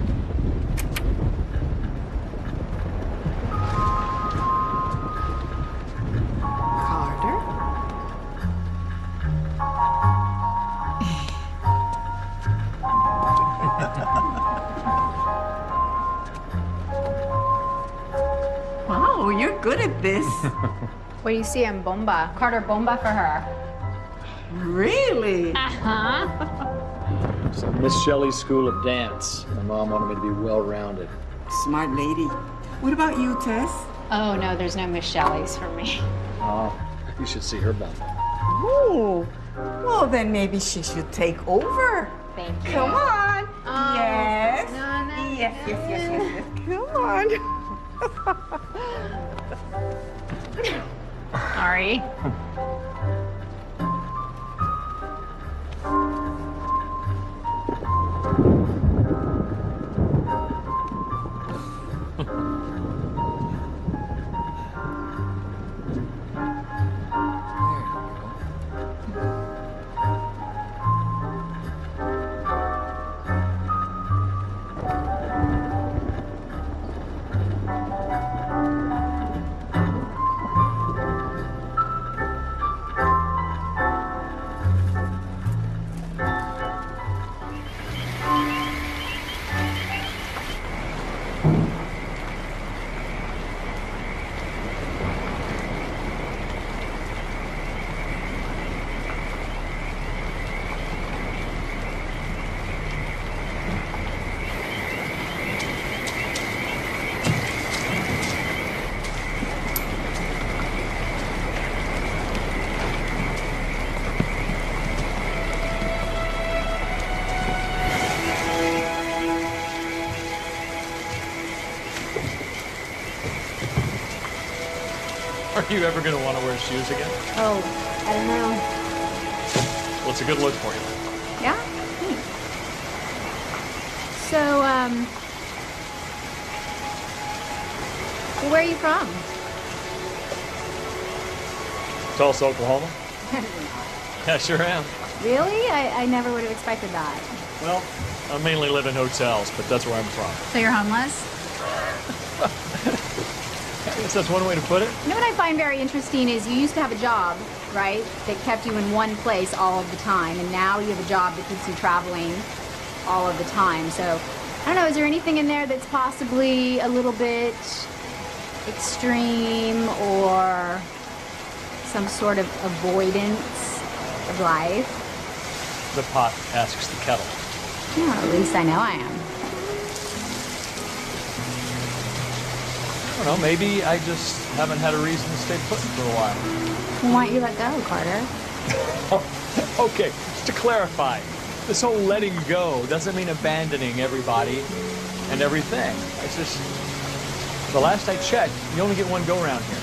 Wow, you're good at this. What do you see in Bomba? Carter, Bomba for her. Really? Uh-huh. So Miss Shelley's School of Dance. My mom wanted me to be well-rounded. Smart lady. What about you, Tess? Oh, no, there's no Miss Shelley's for me. Oh, you should see her bum. Oh, well, then maybe she should take over. Thank you. Come on. Oh, Yes. no. Yes. Come on. Sorry. Are you ever going to want to wear shoes again? Oh, I don't know. Well, it's a good look for you. Yeah? Thanks. So, where are you from? Tulsa, Oklahoma? Yeah, I sure am. Really? I never would have expected that. Well, I mainly live in hotels, but that's where I'm from. So you're homeless? I guess that's one way to put it. You know what I find very interesting is you used to have a job, right, that kept you in one place all of the time, and now you have a job that keeps you traveling all of the time. So, I don't know, is there anything in there that's possibly a little bit extreme or some sort of avoidance of life? The pot asks the kettle. Yeah, at least I know I am. I don't know, maybe I just haven't had a reason to stay put for a while. Well, why don't you let go, Carter? Okay, just to clarify, this whole letting go doesn't mean abandoning everybody and everything. It's just, the last I checked, you only get one go-round here.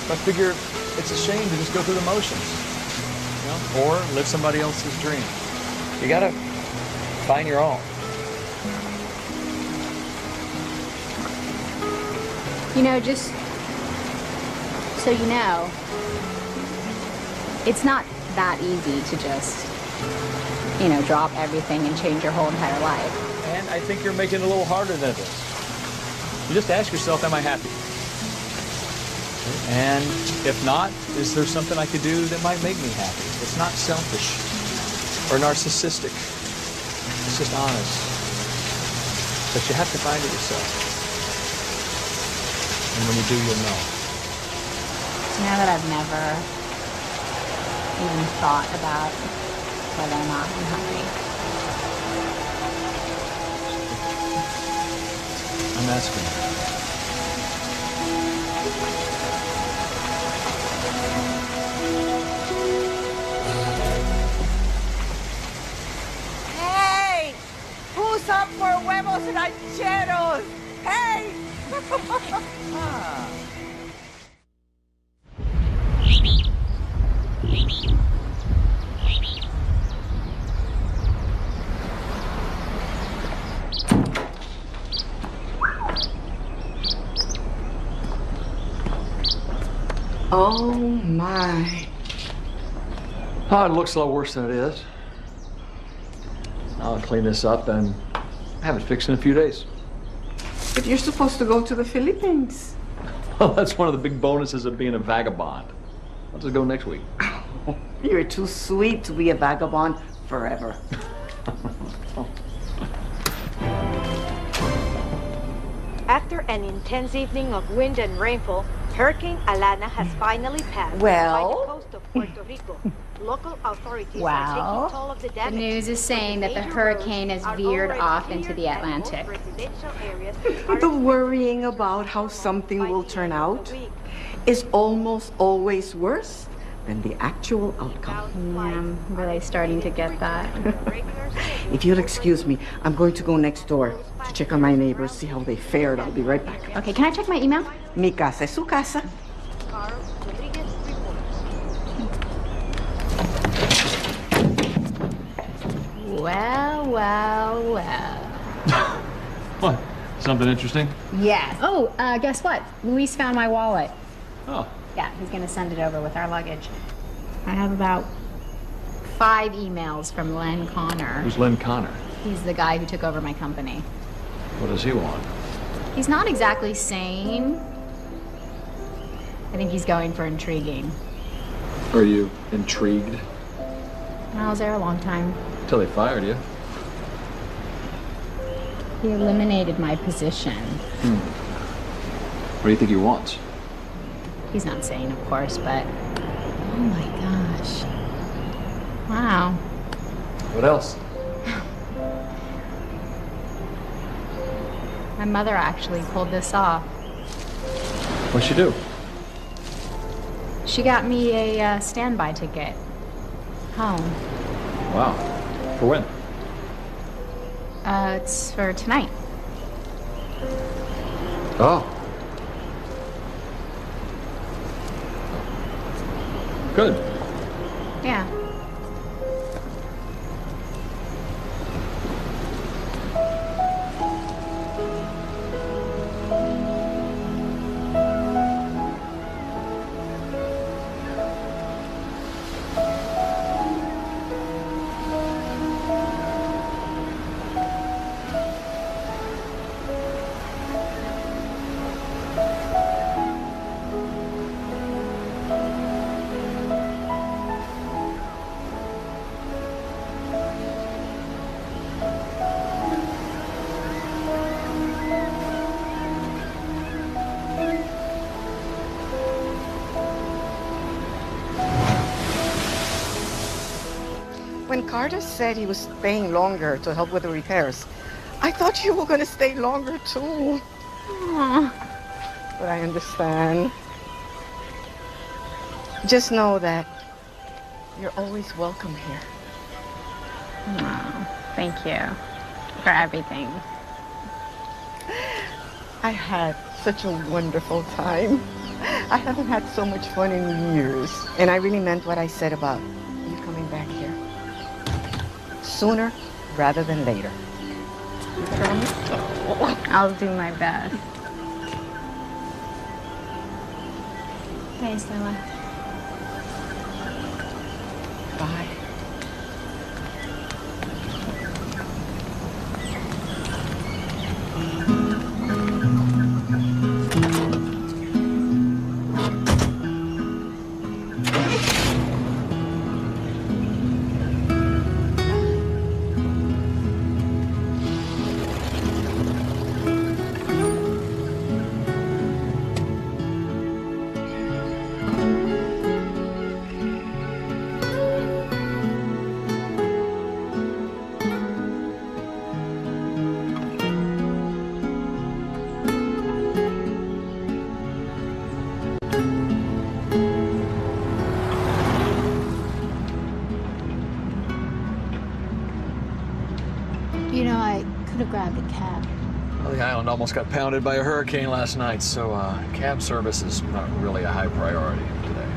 So I figure it's a shame to just go through the motions, you know, or live somebody else's dream. You gotta find your own. You know, just so you know, it's not that easy to just, you know, drop everything and change your whole entire life. And I think you're making it a little harder than it is. You just ask yourself, am I happy? And if not, is there something I could do that might make me happy? It's not selfish or narcissistic. It's just honest. But you have to find it yourself. And when you do, you'll know. You know that I've never even thought about whether or not I'm happy. I'm asking. Hey! Who's up for huevos rancheros? Hey! Oh my. Oh, it looks a lot worse than it is. I'll clean this up and have it fixed in a few days. But you're supposed to go to the Philippines. Well, that's one of the big bonuses of being a vagabond. I'll just go next week. You're too sweet to be a vagabond forever. After an intense evening of wind and rainfall, Hurricane Alana has finally passed Well? by the coast of Puerto Rico. Local authorities are taking Well, toll of the the damage. news is saying that the Major hurricane has roads are veered already off cleared into the and most Atlantic. residential areas The worrying about how something will turn out is almost always worse than the actual outcome. Yeah, I'm really starting to get that. If you'll excuse me, I'm going to go next door to check on my neighbors, see how they fared. I'll be right back. Okay, can I check my email? Mi casa es su casa. Well. What? Something interesting? Yes. Oh, guess what? Luis found my wallet. Oh. Yeah, he's gonna send it over with our luggage. I have about 5 emails from Len Connor. Who's Len Connor? He's the guy who took over my company. What does he want? He's not exactly sane. I think he's going for intriguing. Are you intrigued? I was there a long time. Till they fired you. He eliminated my position. What do you think he wants? He's not sane, of course, but... Oh my gosh. Wow. What else? My mother actually pulled this off. What'd she do? She got me a standby ticket. Home. Wow. For when? It's for tonight. Oh. Good. Yeah. When Carter said he was staying longer to help with the repairs, I thought you were going to stay longer too. But I understand. Just know that you're always welcome here. Oh, thank you for everything. I had such a wonderful time. I haven't had so much fun in years. And I really meant what I said about you coming back here. Sooner rather than later. You promise? I'll do my best. Bye, Stella. Bye. Island almost got pounded by a hurricane last night, so cab service is not really a high priority today.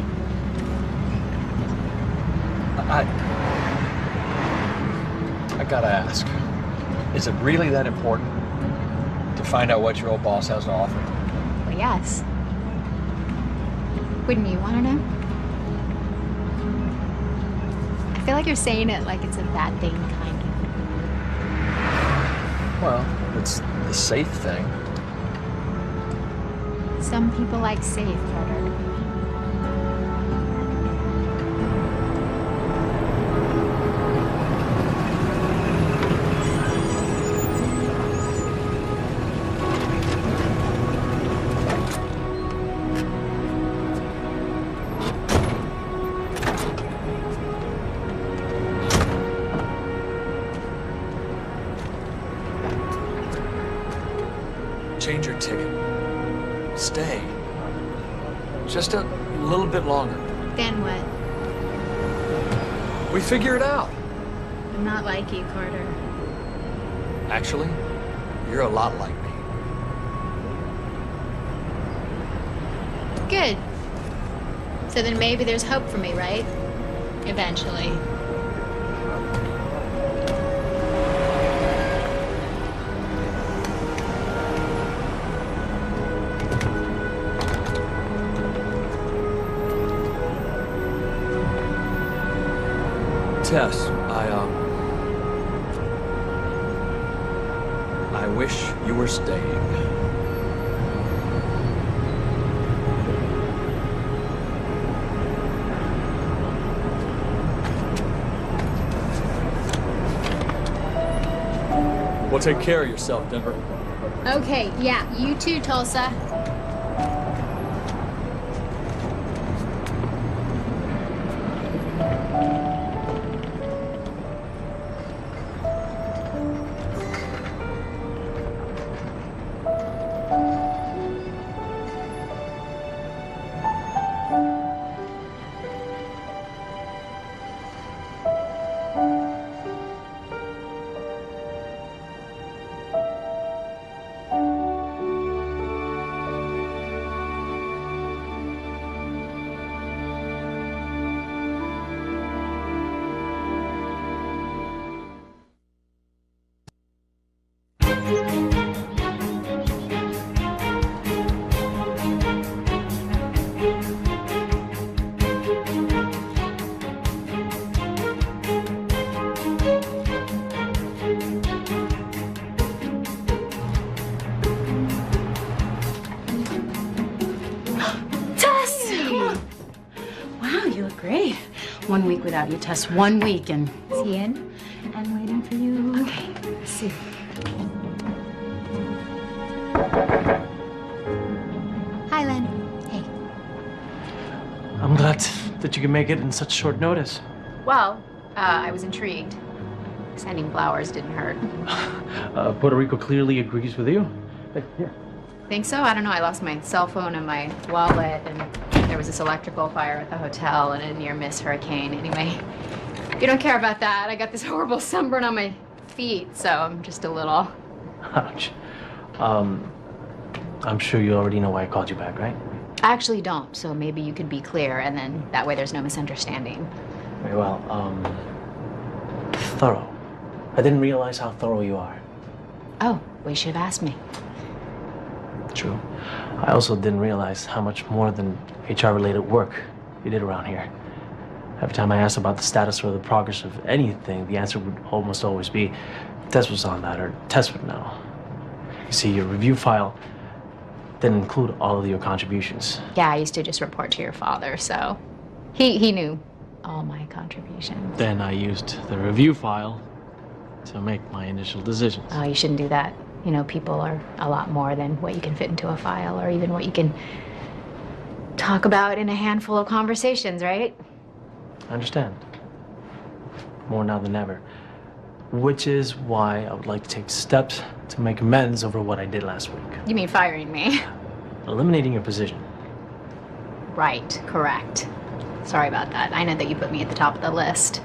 I gotta ask, is it really that important to find out what your old boss has to offer? Well, yes. Wouldn't you want to know? I feel like you're saying it like it's a bad thing, kind of. Well, it's the safe thing. Some people like safe, Carter. Change your ticket. Stay. Just a little bit longer. Then what? We figure it out. I'm not like you, Carter. Actually, you're a lot like me. Good. So then maybe there's hope for me, right? Eventually. Tess, I wish you were staying. Well, take care of yourself, Denver. Okay, yeah, you too, Tulsa. Great. 1 week without you, Tess. 1 week, and is he in? I'm waiting for you. Okay, let's see. Hi, Len. Hey. I'm glad that you can make it in such short notice. Well, I was intrigued. Sending flowers didn't hurt. Puerto Rico clearly agrees with you. Here. Think so? I don't know. I lost my cell phone and my wallet, and there was this electrical fire at the hotel and a near-miss hurricane. Anyway, you don't care about that. I got this horrible sunburn on my feet, so I'm just a little... Ouch. I'm sure you already know why I called you back, right? I actually don't, so maybe you could be clear, and then that way there's no misunderstanding. Very well. Thorough. I didn't realize how thorough you are. Oh, well, you should have asked me. True. I also didn't realize how much more than HR-related work you did around here. Every time I asked about the status or the progress of anything, the answer would almost always be, Tess was on that, or Tess would know. You see, your review file didn't include all of your contributions. Yeah, I used to just report to your father, so he knew all my contributions. Then I used the review file to make my initial decisions. Oh, you shouldn't do that. You know, people are a lot more than what you can fit into a file or even what you can talk about in a handful of conversations, right? I understand. More now than ever. Which is why I would like to take steps to make amends over what I did last week. You mean firing me? Eliminating your position. Right, correct. Sorry about that. I know that you put me at the top of the list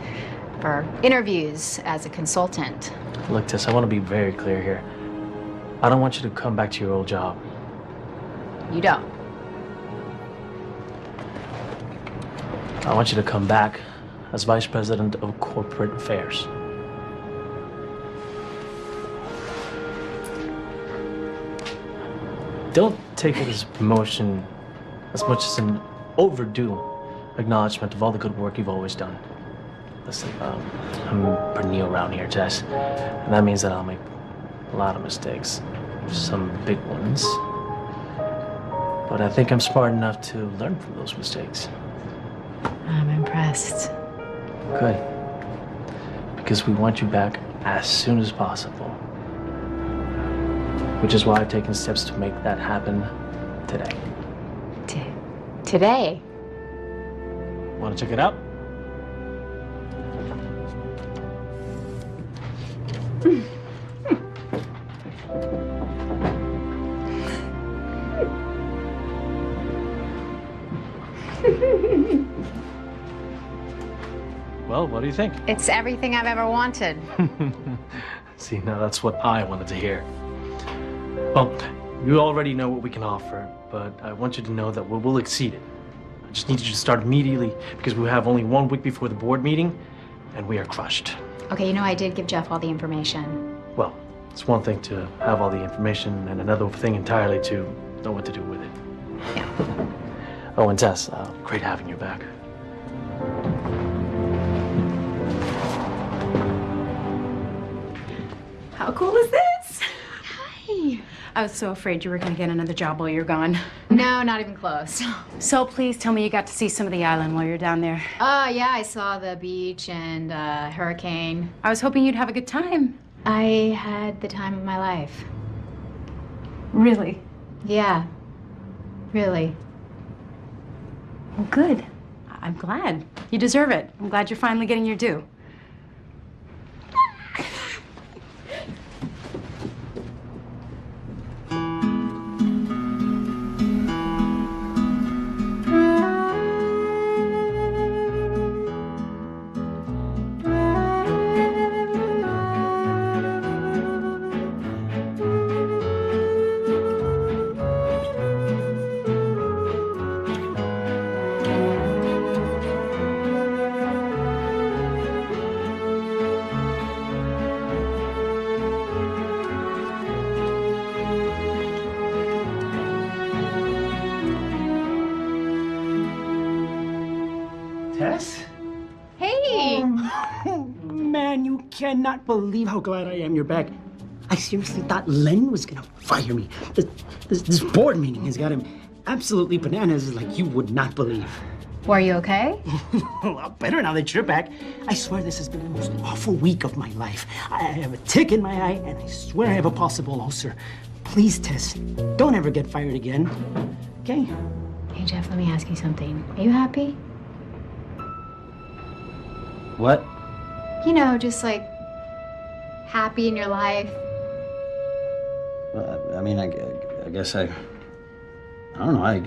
for interviews as a consultant. Look, Tess, I want to be very clear here. I don't want you to come back to your old job. You don't. I want you to come back as Vice President of Corporate Affairs. Don't take it as a promotion as much as an overdue acknowledgement of all the good work you've always done. Listen, I'm pretty new around here, Tess, and that means that I'll make a lot of mistakes, some big ones. But I think I'm smart enough to learn from those mistakes. I'm impressed. Good. Because we want you back as soon as possible. Which is why I've taken steps to make that happen today. Today? Want to check it out? Well, what do you think? It's everything I've ever wanted. See, now that's what I wanted to hear. Well, you already know what we can offer, but I want you to know that we'll exceed it. I just need you to start immediately because we have only 1 week before the board meeting, and we are crushed. Okay, you know, I did give Jeff all the information. Well, it's one thing to have all the information and another thing entirely to know what to do with it. Yeah. Oh, and Tess, great having you back. How cool is this? Hi. I was so afraid you were going to get another job while you're gone. No, not even close. So please tell me you got to see some of the island while you're down there. Yeah, I saw the beach and hurricane. I was hoping you'd have a good time. I had the time of my life. Really? Yeah. Really. Well, good. I'm glad. You deserve it. I'm glad you're finally getting your due. Tess? Hey! Man, you cannot believe how glad I am you're back. I seriously thought Len was gonna fire me. This board meeting has got him absolutely bananas like you would not believe. Were you okay? Well, better now that you're back. I swear this has been the most awful week of my life. I have a tick in my eye, and I swear I have a possible ulcer. Please, Tess, don't ever get fired again. Okay? Hey, Jeff, let me ask you something. Are you happy? What? You know, just like happy in your life. Well, I mean, I guess I don't know. I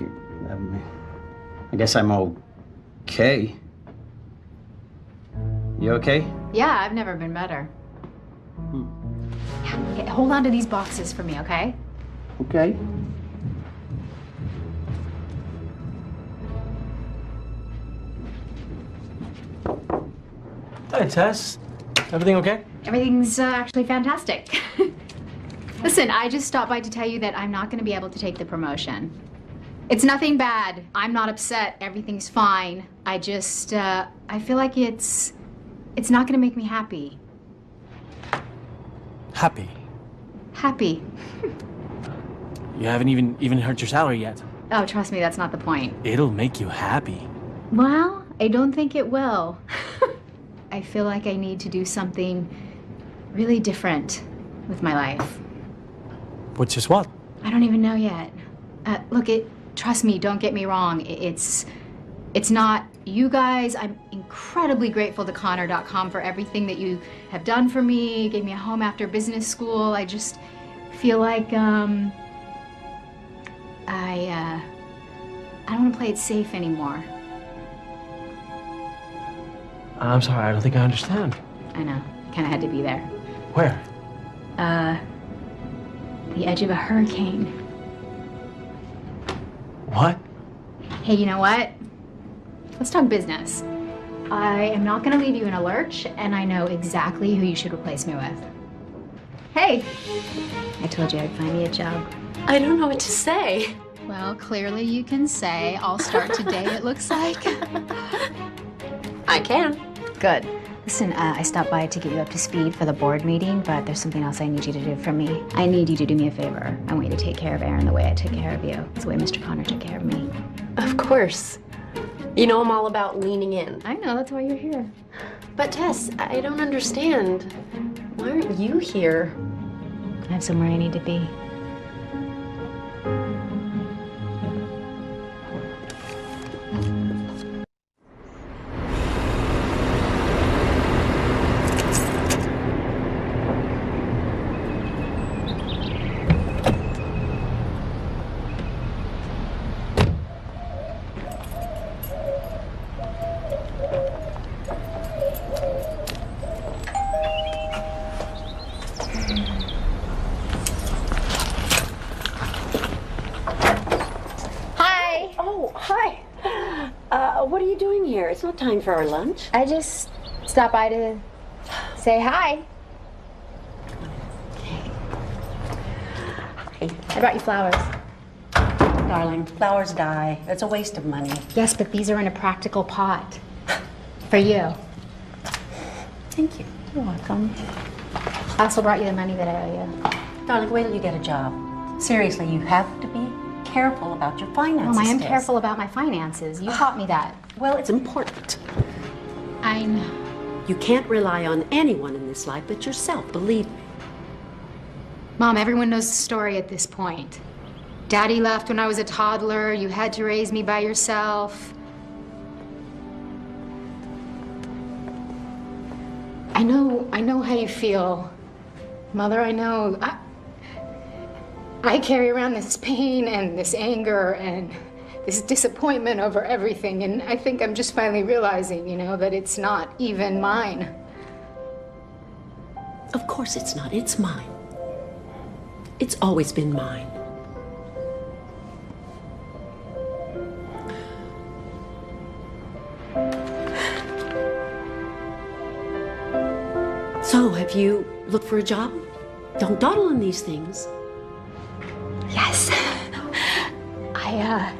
guess I'm okay. You okay? Yeah, I've never been better. Yeah, hey, hold on to these boxes for me, okay? Okay. Hey, Tess. Everything okay? Everything's actually fantastic. Listen, I just stopped by to tell you that I'm not going to be able to take the promotion. It's nothing bad. I'm not upset. Everything's fine. I just, I feel like it's not going to make me happy. Happy? Happy. You haven't even hurt your salary yet. Oh, trust me, that's not the point. It'll make you happy. Well, I don't think it will. I feel like I need to do something really different with my life. Which is what? I don't even know yet. Look, trust me, don't get me wrong. It's not you guys. I'm incredibly grateful to Connor.com for everything that you have done for me. You gave me a home after business school. I just feel like, I don't want to play it safe anymore. I'm sorry, I don't think I understand. I know. Kind of had to be there. Where? the edge of a hurricane. What? Hey, you know what? Let's talk business. I am not going to leave you in a lurch, and I know exactly who you should replace me with. Hey, I told you I'd find me a job. I don't know what to say. Well, clearly you can say, I'll start today, it looks like. I can. Good. Listen, I stopped by to get you up to speed for the board meeting, but there's something else I need you to do for me. I need you to do me a favor. I want you to take care of Aaron the way I took care of you. It's the way Mr. Connor took care of me. Of course. You know I'm all about leaning in. I know, that's why you're here. But Tess, I don't understand. Why aren't you here? I have somewhere I need to be. What are you doing here? It's not time for our lunch. I just stopped by to say hi. Hey. I brought you flowers. Darling, flowers die. It's a waste of money. Yes, but these are in a practical pot. For you. Thank you. You're welcome. I also brought you the money that I owe you. Darling, wait till you get a job. Seriously, you have to be careful about your finances. Mom, I am Tess. careful about my finances. You taught me that. Well, it's important. I know. You can't rely on anyone in this life but yourself, believe me. Mom, everyone knows the story at this point. Daddy left when I was a toddler. You had to raise me by yourself. I know how you feel. Mother, I know. I carry around this pain and this anger and this disappointment over everything, and I think I'm just finally realizing, you know, that it's not even mine. Of course it's not. It's mine. It's always been mine. So, have you looked for a job? Don't dawdle on these things. Yes. I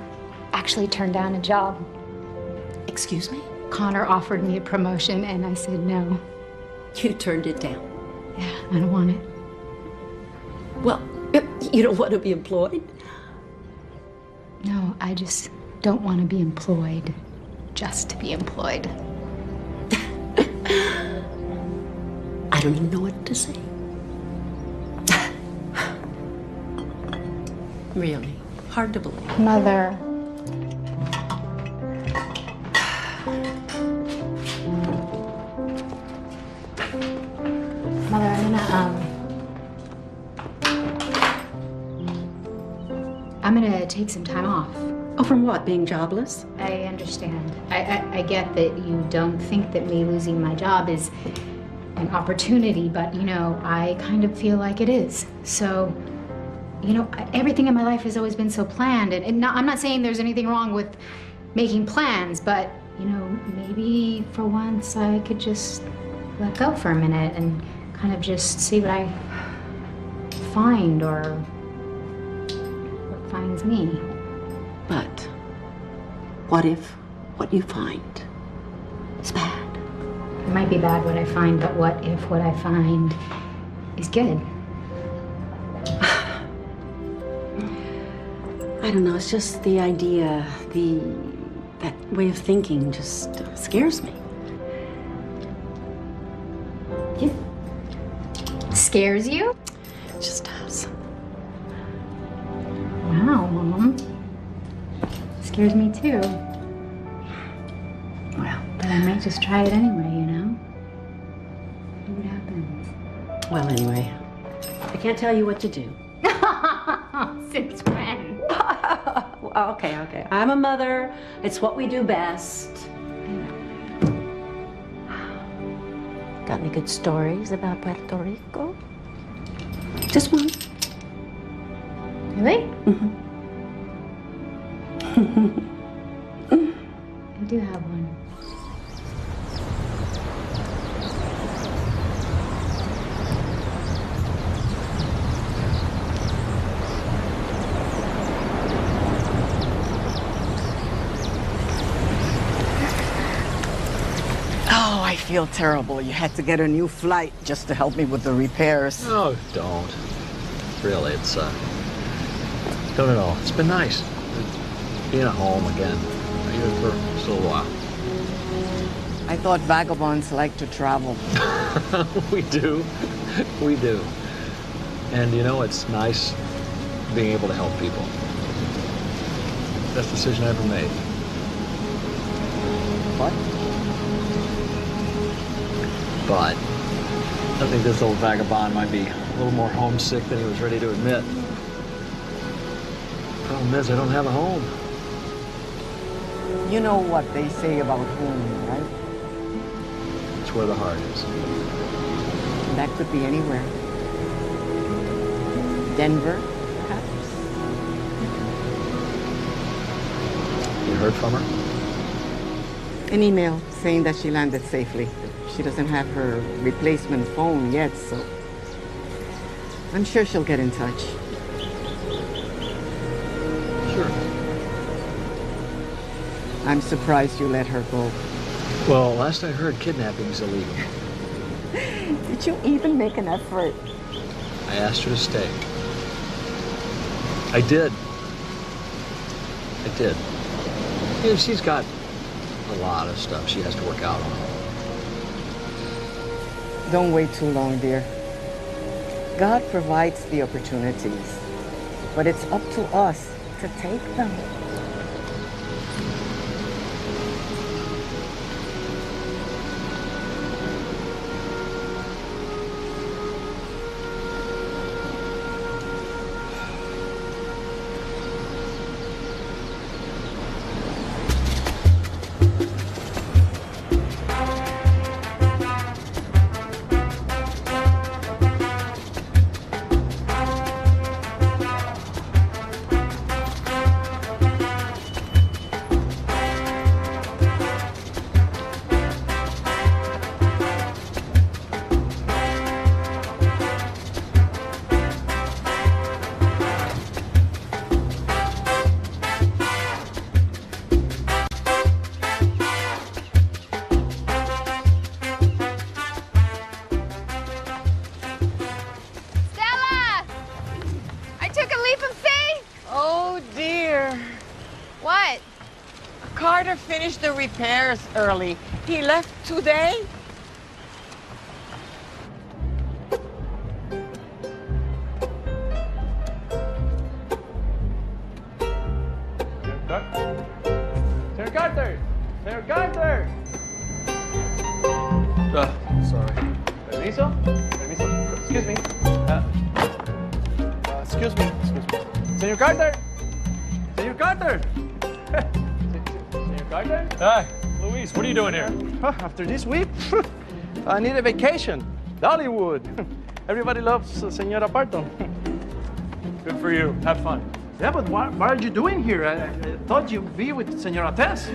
actually turned down a job. Excuse me? Connor offered me a promotion and I said no. You turned it down? Yeah, I don't want it. Well, you don't want to be employed? No, I just don't want to be employed just to be employed. I don't even know what to say. Really, hard to believe. Mother. Mother, I'm gonna take some time off. Oh, from what? Being jobless? I understand. I get that you don't think that me losing my job is an opportunity, but, you know, I kind of feel like it is. So, you know, everything in my life has always been so planned, and I'm not saying there's anything wrong with making plans, but, you know, maybe for once I could just let go for a minute and kind of just see what I find or what finds me. But what if what you find is bad? It might be bad what I find, but what if what I find is good? I don't know, it's just the idea, that way of thinking just scares me. Scares you? It just does. Wow, Mom. Scares me too. Well, but I might just try it anyway, you know? See what happens. Well, anyway, I can't tell you what to do. Since when? Okay. I'm a mother. It's what we do best. Got any good stories about Puerto Rico? Just one. Really? I do have one. Oh, I feel terrible. You had to get a new flight just to help me with the repairs. Oh, don't. Really, it's, don't at all. It's been nice. Being at home again, even for just a little while. I thought vagabonds like to travel. We do. We do. And you know, it's nice being able to help people. Best decision I ever made. What? But I think this old vagabond might be a little more homesick than he was ready to admit. Problem is, I don't have a home. You know what they say about home, right? It's where the heart is. And that could be anywhere. Denver, perhaps. You heard from her? An email saying that she landed safely. She doesn't have her replacement phone yet, so I'm sure she'll get in touch. Sure. I'm surprised you let her go. Well, last I heard, kidnapping is illegal. Did you even make an effort? I asked her to stay. I did. I did. You know, she's got a lot of stuff she has to work out on. Don't wait too long, dear. God provides the opportunities, but it's up to us to take them. Carter finished the repairs early. He left today. Senator Carter! Senator Carter! Sorry. Permiso? Permiso. Excuse me. Excuse me. Excuse me. Senator Carter! Senator Carter! Senator Carter? Hi, Luis, what are you doing here? After this week, I need a vacation. Dollywood. Everybody loves Senora Barton. Good for you. Have fun. Yeah, but what are you doing here? I thought you'd be with Senora Tess.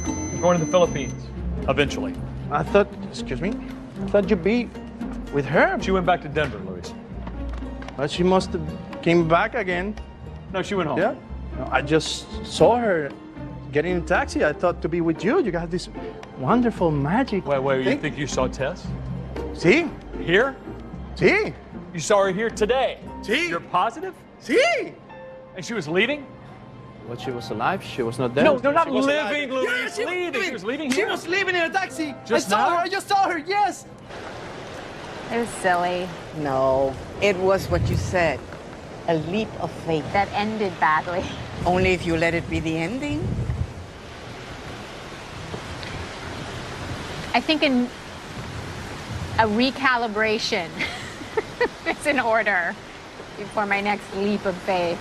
I'm going to the Philippines, eventually. I thought, excuse me, I thought you'd be with her. She went back to Denver, Luis. But she must have came back again. No, she went home. Yeah. No, I just saw her getting in a taxi. I thought to be with you. You got this wonderful magic. Wait, you think you saw Tess? See? Here? See? You saw her here today? See? You're positive? See? And she was leaving? But she was alive. She was not dead. No, they're not She was living, alive. Luis. Yeah, she leaving. She was leaving She here? was leaving in a taxi. Just I saw now? her. I just saw her. Yes. It was silly. No, it was what you said. A leap of faith. That ended badly. Only if you let it be the ending. I think a recalibration is in order before my next leap of faith.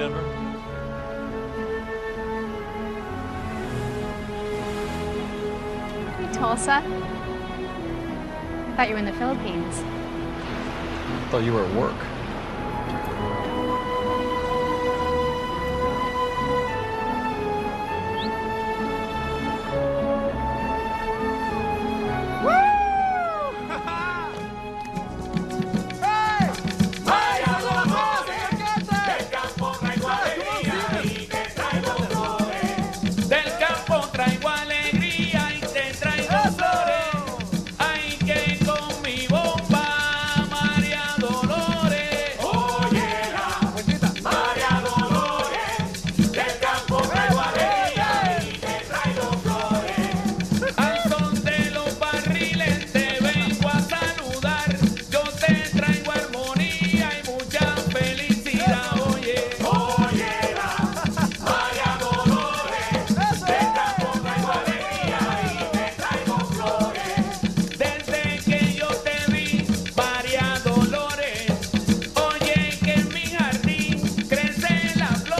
Denver? Tulsa? I thought you were in the Philippines. I thought you were at work.